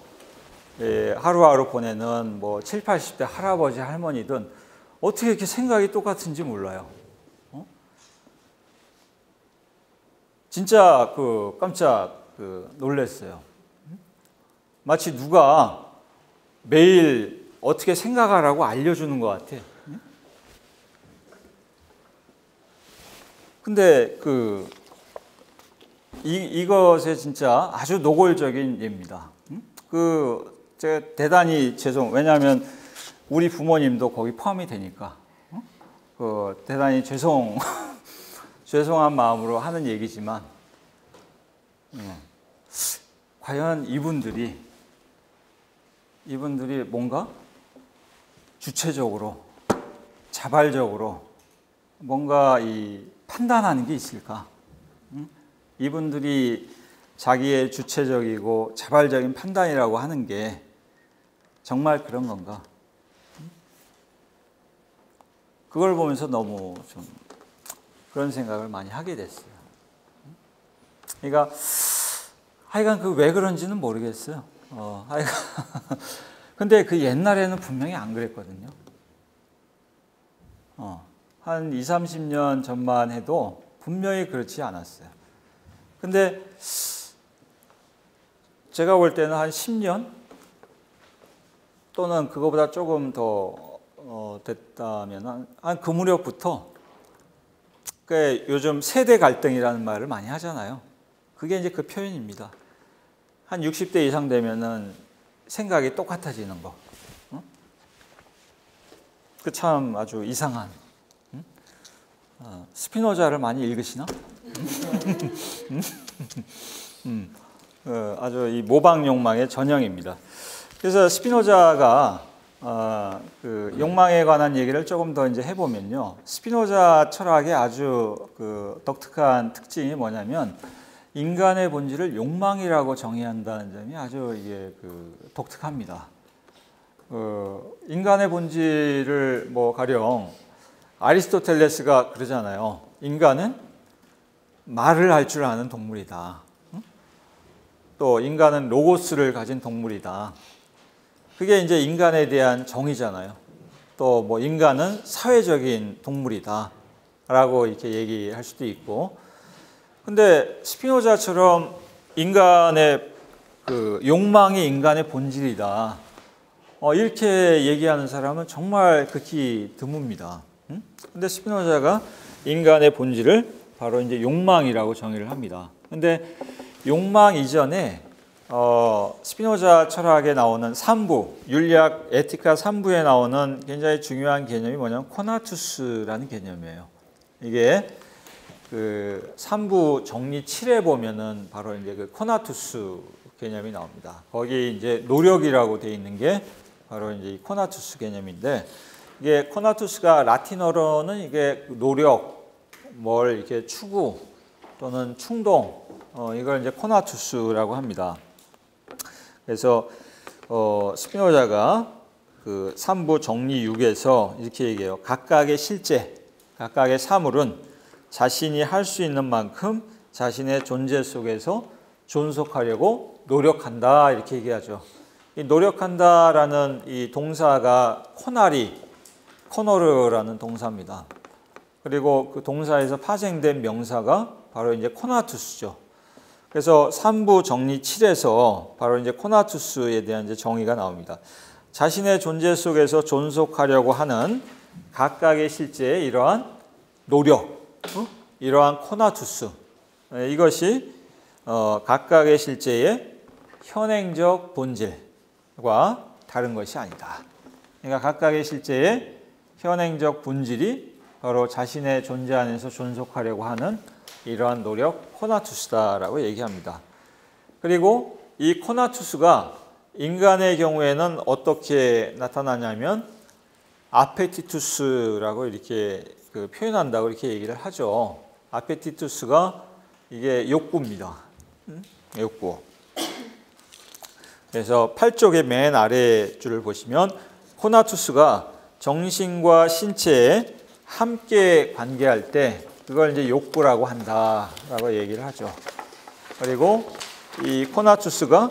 하루하루 보내는 뭐 7, 80대 할아버지 할머니든 어떻게 이렇게 생각이 똑같은지 몰라요. 진짜 깜짝 놀랐어요. 마치 누가 매일 어떻게 생각하라고 알려주는 것 같아. 근데 이것에 진짜 아주 노골적인 예입니다. 제가 대단히 왜냐하면 우리 부모님도 거기 포함이 되니까, 대단히 죄송한 마음으로 하는 얘기지만, 과연 이분들이 뭔가 주체적으로, 자발적으로 뭔가 판단하는 게 있을까? 이분들이 자기의 주체적이고 자발적인 판단이라고 하는 게 정말 그런 건가? 그걸 보면서 너무 좀 그런 생각을 많이 하게 됐어요. 그러니까 하여간 왜 그런지는 모르겠어요. 근데 그 옛날에는 분명히 안 그랬거든요. 한 20, 30년 전만 해도 분명히 그렇지 않았어요. 근데 제가 볼 때는 한 10년 또는 그거보다 조금 더 됐다면 한 그 무렵부터, 요즘 세대 갈등이라는 말을 많이 하잖아요. 그게 이제 그 표현입니다. 한 60대 이상 되면은 생각이 똑같아지는 거. 그 참 아주 이상한. 스피노자를 많이 읽으시나? 아주 이 모방 욕망의 전형입니다. 그래서 스피노자가 그 욕망에 관한 얘기를 조금 더 이제 해보면요, 스피노자 철학의 아주 독특한 특징이 뭐냐면, 인간의 본질을 욕망이라고 정의한다는 점이 아주 이게 독특합니다. 인간의 본질을 가령 아리스토텔레스가 그러잖아요. 인간은 말을 할 줄 아는 동물이다. 또 인간은 로고스를 가진 동물이다. 그게 이제 인간에 대한 정의잖아요. 또 인간은 사회적인 동물이다 라고 이렇게 얘기할 수도 있고, 근데 스피노자처럼 인간의 욕망이 인간의 본질이다, 이렇게 얘기하는 사람은 정말 극히 드뭅니다. 근데 스피노자가 인간의 본질을 바로 이제 욕망이라고 정의를 합니다. 근데 욕망 이전에 스피노자 철학에 나오는 3부, 윤리학 에티카 3부에 나오는 굉장히 중요한 개념이 뭐냐면 코나투스라는 개념이에요. 이게 3부 정리 7에 보면은 바로 이제 코나투스 개념이 나옵니다. 거기 이제 노력이라고 되어 있는 게 바로 이제 이 코나투스 개념인데, 이게 코나투스가 라틴어로는 이게 노력, 뭘 이렇게 추구 또는 충동, 이걸 이제 코나투스라고 합니다. 그래서 스피노자가 3부 정리 6에서 이렇게 얘기해요. 각각의 실제, 각각의 사물은 자신이 할 수 있는 만큼 자신의 존재 속에서 존속하려고 노력한다, 이렇게 얘기하죠. 이 노력한다라는 이 동사가 코너르라는 동사입니다. 그리고 그 동사에서 파생된 명사가 바로 이제 코나투스죠. 그래서 3부 정리 7에서 바로 이제 코나투스에 대한 이제 정의가 나옵니다. 자신의 존재 속에서 존속하려고 하는 각각의 실제의 이러한 노력, 이러한 코나투스, 이것이 각각의 실제의 현행적 본질과 다른 것이 아니다. 그러니까 각각의 실제의 현행적 본질이 바로 자신의 존재 안에서 존속하려고 하는 이러한 노력, 코나투스다라고 얘기합니다. 그리고 이 코나투스가 인간의 경우에는 어떻게 나타나냐면 아페티투스라고 이렇게 표현한다고 이렇게 얘기를 하죠. 아페티투스가 이게 욕구입니다. 욕구. 그래서 8쪽의 맨 아래 줄을 보시면 코나투스가 정신과 신체에 함께 관계할 때 그걸 이제 욕구라고 한다라고 얘기를 하죠. 그리고 이 코나투스가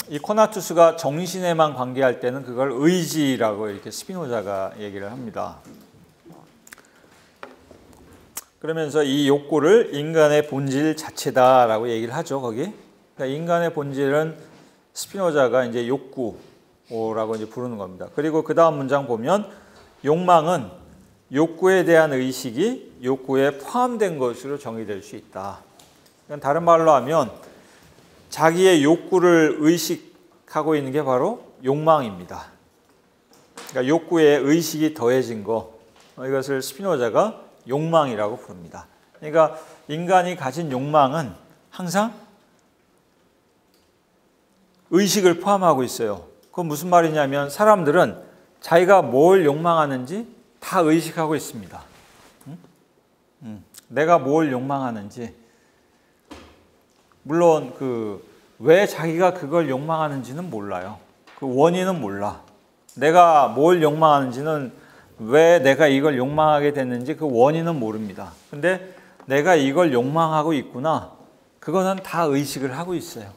이 코나투스가 정신에만 관계할 때는 그걸 의지라고 이렇게 스피노자가 얘기를 합니다. 그러면서 이 욕구를 인간의 본질 자체다라고 얘기를 하죠, 거기. 그러니까 인간의 본질은 스피노자가 이제 욕구라고 이제 부르는 겁니다. 그리고 그 다음 문장 보면 욕망은 욕구에 대한 의식이 욕구에 포함된 것으로 정의될 수 있다. 그러니까 다른 말로 하면 자기의 욕구를 의식하고 있는 게 바로 욕망입니다. 그러니까 욕구에 의식이 더해진 거, 이것을 스피노자가 욕망이라고 부릅니다. 그러니까 인간이 가진 욕망은 항상 의식을 포함하고 있어요. 그건 무슨 말이냐면 사람들은 자기가 뭘 욕망하는지 다 의식하고 있습니다. 내가 뭘 욕망하는지, 물론 왜 자기가 그걸 욕망하는지는 몰라요. 그 원인은 몰라. 내가 뭘 욕망하는지는, 왜 내가 이걸 욕망하게 됐는지 그 원인은 모릅니다. 근데 내가 이걸 욕망하고 있구나, 그거는 다 의식을 하고 있어요.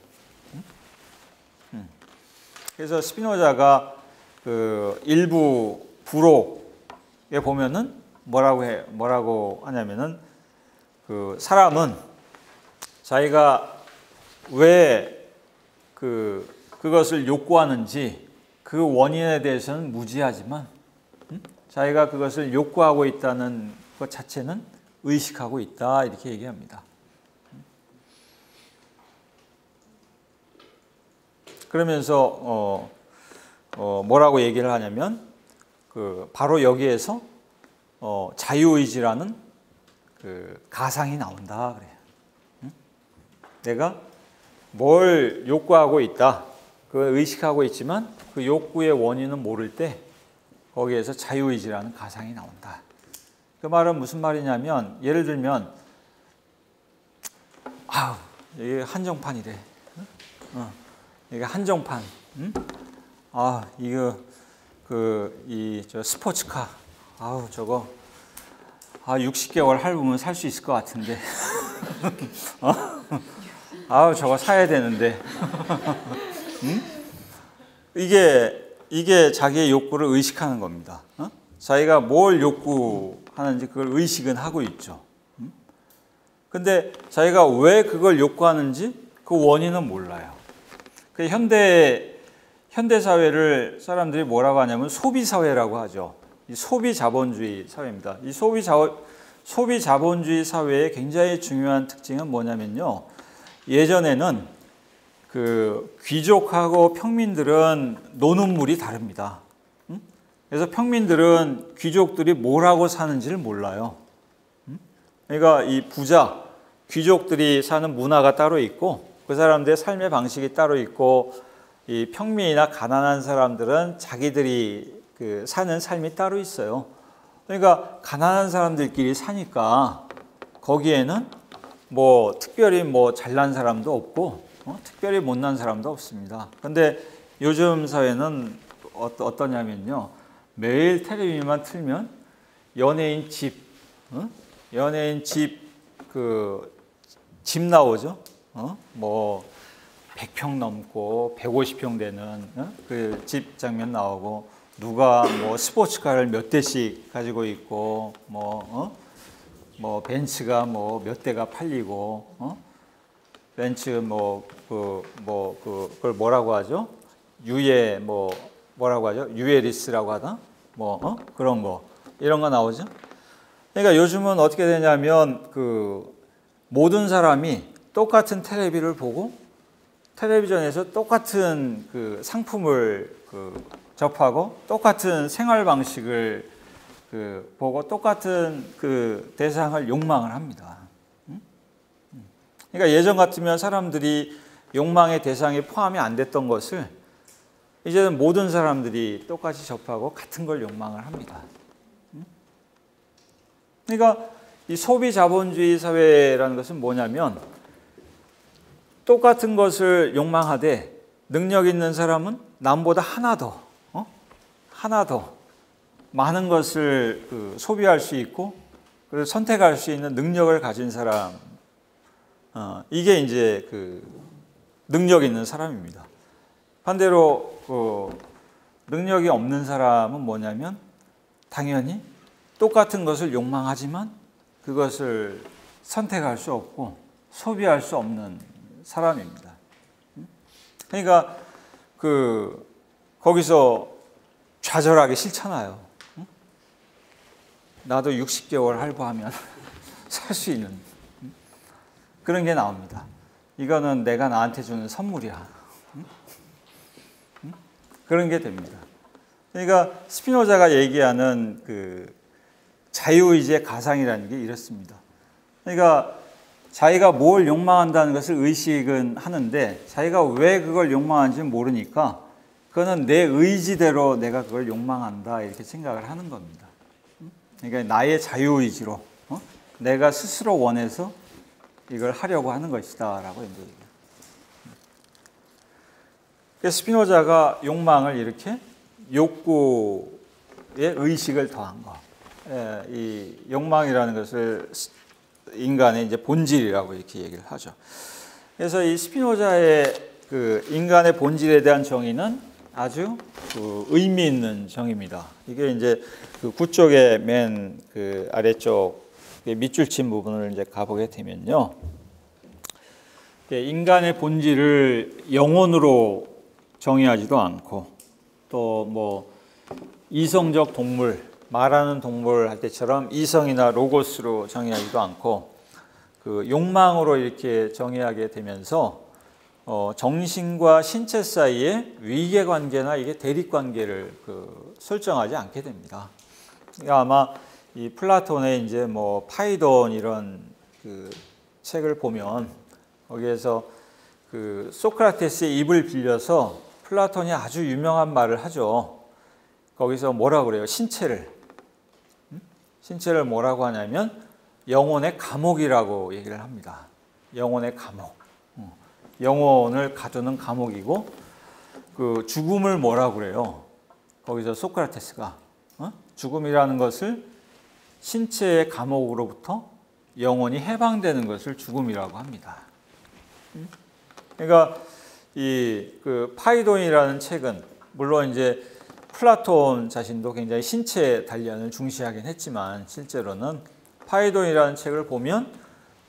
그래서 스피노자가 일부 부록에 보면은 뭐라고 하냐면은 사람은 자기가 왜 그것을 욕구하는지 그 원인에 대해서는 무지하지만 자기가 그것을 욕구하고 있다는 것 자체는 의식하고 있다, 이렇게 얘기합니다. 그러면서 뭐라고 얘기를 하냐면 바로 여기에서 자유의지라는 가상이 나온다 그래요. 내가 뭘 욕구하고 있다, 그걸 의식하고 있지만 그 욕구의 원인은 모를 때 거기에서 자유의지라는 가상이 나온다. 그 말은 무슨 말이냐면, 예를 들면 이게 한정판이래. 이게 한정판. 이거 저 스포츠카. 저거 60개월 할부면 살 수 있을 것 같은데. 저거 사야 되는데. 이게 자기의 욕구를 의식하는 겁니다. 자기가 뭘 욕구하는지 그걸 의식은 하고 있죠. 근데 자기가 왜 그걸 욕구하는지 그 원인은 몰라요. 그 현대 사회를 사람들이 뭐라고 하냐면 소비 사회라고 하죠. 이 소비 자본주의 사회입니다. 이 소비 자본주의 사회의 굉장히 중요한 특징은 뭐냐면요. 예전에는 귀족하고 평민들은 노는 물이 다릅니다. 그래서 평민들은 귀족들이 뭘 하고 사는지를 몰라요. 그러니까 이 귀족들이 사는 문화가 따로 있고, 그 사람들의 삶의 방식이 따로 있고, 이 평민이나 가난한 사람들은 자기들이 사는 삶이 따로 있어요. 그러니까 가난한 사람들끼리 사니까 거기에는 특별히 잘난 사람도 없고 특별히 못난 사람도 없습니다. 근데 요즘 사회는 어떠냐면요, 매일 텔레비전만 틀면 연예인 집, 연예인 집 나오죠. 뭐 100평 넘고 150평 되는 그 집 장면 나오고, 누가 뭐 스포츠카를 몇 대씩 가지고 있고, 뭐 벤츠가 뭐 몇 대가 팔리고, 벤츠 그걸 뭐라고 하죠? 뭐라고 하죠? 유에리스라고 하나? 그런 거, 이런 거 나오죠. 그러니까 요즘은 어떻게 되냐면 모든 사람이 똑같은 텔레비를 보고 텔레비전에서 똑같은 상품을 접하고 똑같은 생활 방식을 보고 똑같은 대상을 욕망을 합니다. 그러니까 예전 같으면 사람들이 욕망의 대상에 포함이 안 됐던 것을 이제는 모든 사람들이 똑같이 접하고 같은 걸 욕망을 합니다. 그러니까 이 소비 자본주의 사회라는 것은 뭐냐면, 똑같은 것을 욕망하되 능력 있는 사람은 남보다 하나 더 많은 것을 소비할 수 있고, 그리고 선택할 수 있는 능력을 가진 사람, 이게 이제 능력 있는 사람입니다. 반대로 능력이 없는 사람은 뭐냐면, 당연히 똑같은 것을 욕망하지만 그것을 선택할 수 없고 소비할 수 없는 사람입니다. 그러니까 거기서 좌절하기 싫잖아요. 나도 60개월 할부하면 살 수 있는 그런 게 나옵니다. 이거는 내가 나한테 주는 선물이야. 그런 게 됩니다. 그러니까 스피노자가 얘기하는 자유의지의 가상이라는 게 이렇습니다. 그러니까 자기가 뭘 욕망한다는 것을 의식은 하는데, 자기가 왜 그걸 욕망하는지는 모르니까 그거는 내 의지대로 내가 그걸 욕망한다, 이렇게 생각을 하는 겁니다. 그러니까 나의 자유의지로 내가 스스로 원해서 이걸 하려고 하는 것이다 라고 이제 얘기해요. 스피노자가 욕망을 이렇게 욕구의 의식을 더한 거, 이 욕망이라는 것을 인간의 이제 본질이라고 이렇게 얘기를 하죠. 그래서 이 스피노자의 인간의 본질에 대한 정의는 아주 의미 있는 정의입니다. 이게 이제 9쪽의 맨 아래쪽 밑줄 친 부분을 이제 가보게 되면요, 인간의 본질을 영혼으로 정의하지도 않고, 또 뭐 이성적 동물, 말하는 동물 할 때처럼 이성이나 로고스로 정의하지도 않고, 욕망으로 이렇게 정의하게 되면서 정신과 신체 사이의 위계 관계나 이게 대립 관계를 설정하지 않게 됩니다. 그러니까 아마 이 플라톤의 이제 뭐 파이돈 이런 책을 보면, 거기에서 소크라테스의 입을 빌려서 플라톤이 아주 유명한 말을 하죠. 거기서 뭐라고 그래요? 신체를 뭐라고 하냐면 영혼의 감옥이라고 얘기를 합니다. 영혼의 감옥. 영혼을 가두는 감옥이고, 죽음을 뭐라고 그래요? 거기서 소크라테스가 죽음이라는 것을 신체의 감옥으로부터 영혼이 해방되는 것을 죽음이라고 합니다. 그러니까 이 파이돈이라는 책은 물론 이제 플라톤 자신도 굉장히 신체 단련을 중시하긴 했지만, 실제로는 파이돈이라는 책을 보면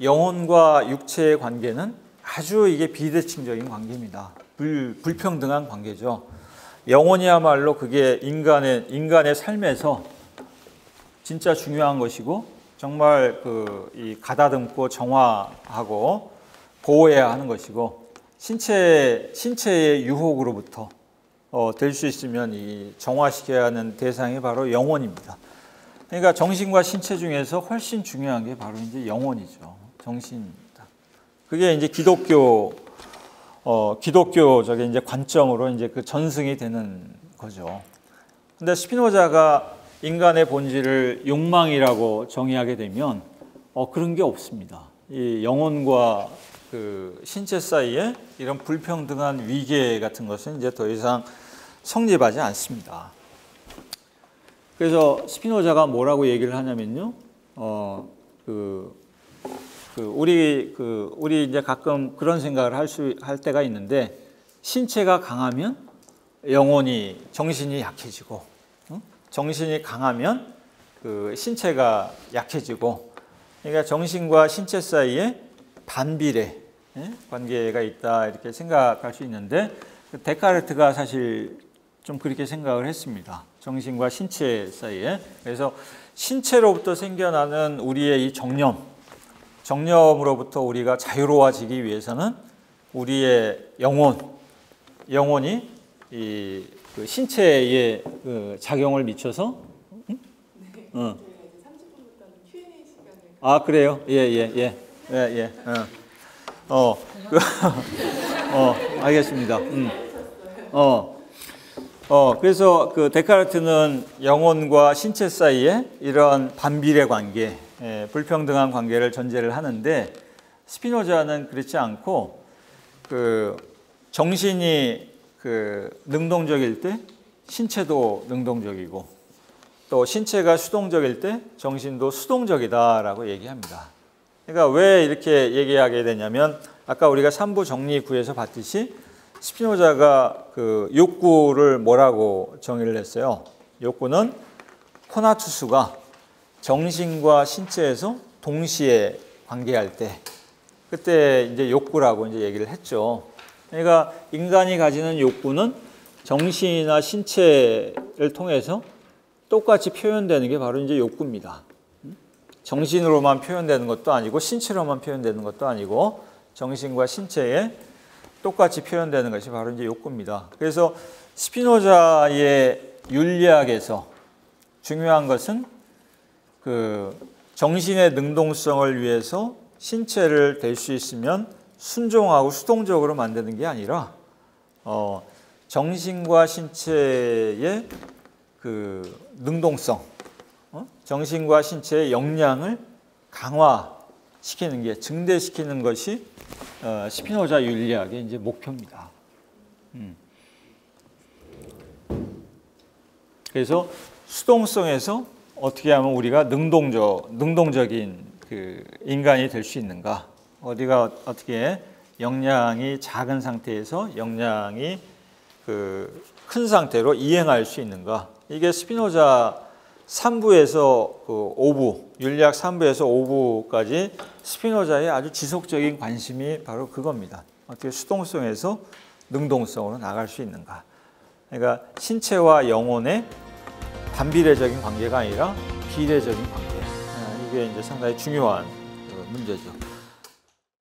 영혼과 육체의 관계는 아주 이게 비대칭적인 관계입니다. 불평등한 관계죠. 영혼이야말로 그게 인간의 삶에서 진짜 중요한 것이고, 정말 이 가다듬고 정화하고 보호해야 하는 것이고, 신체의 유혹으로부터 될 수 있으면 이 정화시켜야 하는 대상이 바로 영혼입니다. 그러니까 정신과 신체 중에서 훨씬 중요한 게 바로 이제 영혼이죠. 정신입니다. 그게 이제 기독교적인 이제 관점으로 이제 전승이 되는 거죠. 근데 스피노자가 인간의 본질을 욕망이라고 정의하게 되면 그런 게 없습니다. 이 영혼과 신체 사이에 이런 불평등한 위계 같은 것은 이제 더 이상 성립하지 않습니다. 그래서 스피노자가 뭐라고 얘기를 하냐면요, 우리 이제 가끔 그런 생각을 할 때가 있는데, 신체가 강하면 영혼이 정신이 약해지고, 정신이 강하면 그 신체가 약해지고, 그러니까 정신과 신체 사이에 반비례 관계가 있다 이렇게 생각할 수 있는데, 데카르트가 사실 좀 그렇게 생각을 했습니다. 정신과 신체 사이에. 그래서 신체로부터 생겨나는 우리의 이 정념으로부터 우리가 자유로워지기 위해서는 우리의 영혼이 그 신체에 그 작용을 미쳐서
네. 저희가 이제 30분부터는 Q&A 시간을
아 그래요? 알겠습니다. 그래서 그 데카르트는 영혼과 신체 사이에 이런 반비례 관계, 불평등한 관계를 전제를 하는데, 스피노자는 그렇지 않고 그 정신이 그 능동적일 때 신체도 능동적이고, 또 신체가 수동적일 때 정신도 수동적이다라고 얘기합니다. 그러니까 왜 이렇게 얘기하게 되냐면, 아까 우리가 3부 정리구에서 봤듯이 스피노자가 그 욕구를 뭐라고 정의를 했어요? 욕구는 코나투스가 정신과 신체에서 동시에 관계할 때, 그때 이제 욕구라고 이제 얘기를 했죠. 그러니까 인간이 가지는 욕구는 정신이나 신체를 통해서 똑같이 표현되는 게 바로 이제 욕구입니다. 정신으로만 표현되는 것도 아니고 신체로만 표현되는 것도 아니고 정신과 신체에 똑같이 표현되는 것이 바로 이제 욕구입니다. 그래서 스피노자의 윤리학에서 중요한 것은 그 정신의 능동성을 위해서 신체를 댈 수 있으면 순종하고 수동적으로 만드는 게 아니라 정신과 신체의 그 능동성, 정신과 신체의 역량을 강화시키는 게, 증대시키는 것이 스피노자 윤리학의 이제 목표입니다. 그래서 수동성에서 어떻게 하면 우리가 능동적인 그 인간이 될 수 있는가? 어디가 어떻게 역량이 작은 상태에서 역량이 그 큰 상태로 이행할 수 있는가? 이게 스피노자 3부에서 그 5부, 윤리학 3부에서 5부까지 스피노자의 아주 지속적인 관심이 바로 그겁니다. 어떻게 수동성에서 능동성으로 나갈 수 있는가? 그러니까 신체와 영혼의 반비례적인 관계가 아니라 비례적인 관계. 이게 이제 상당히 중요한 문제죠.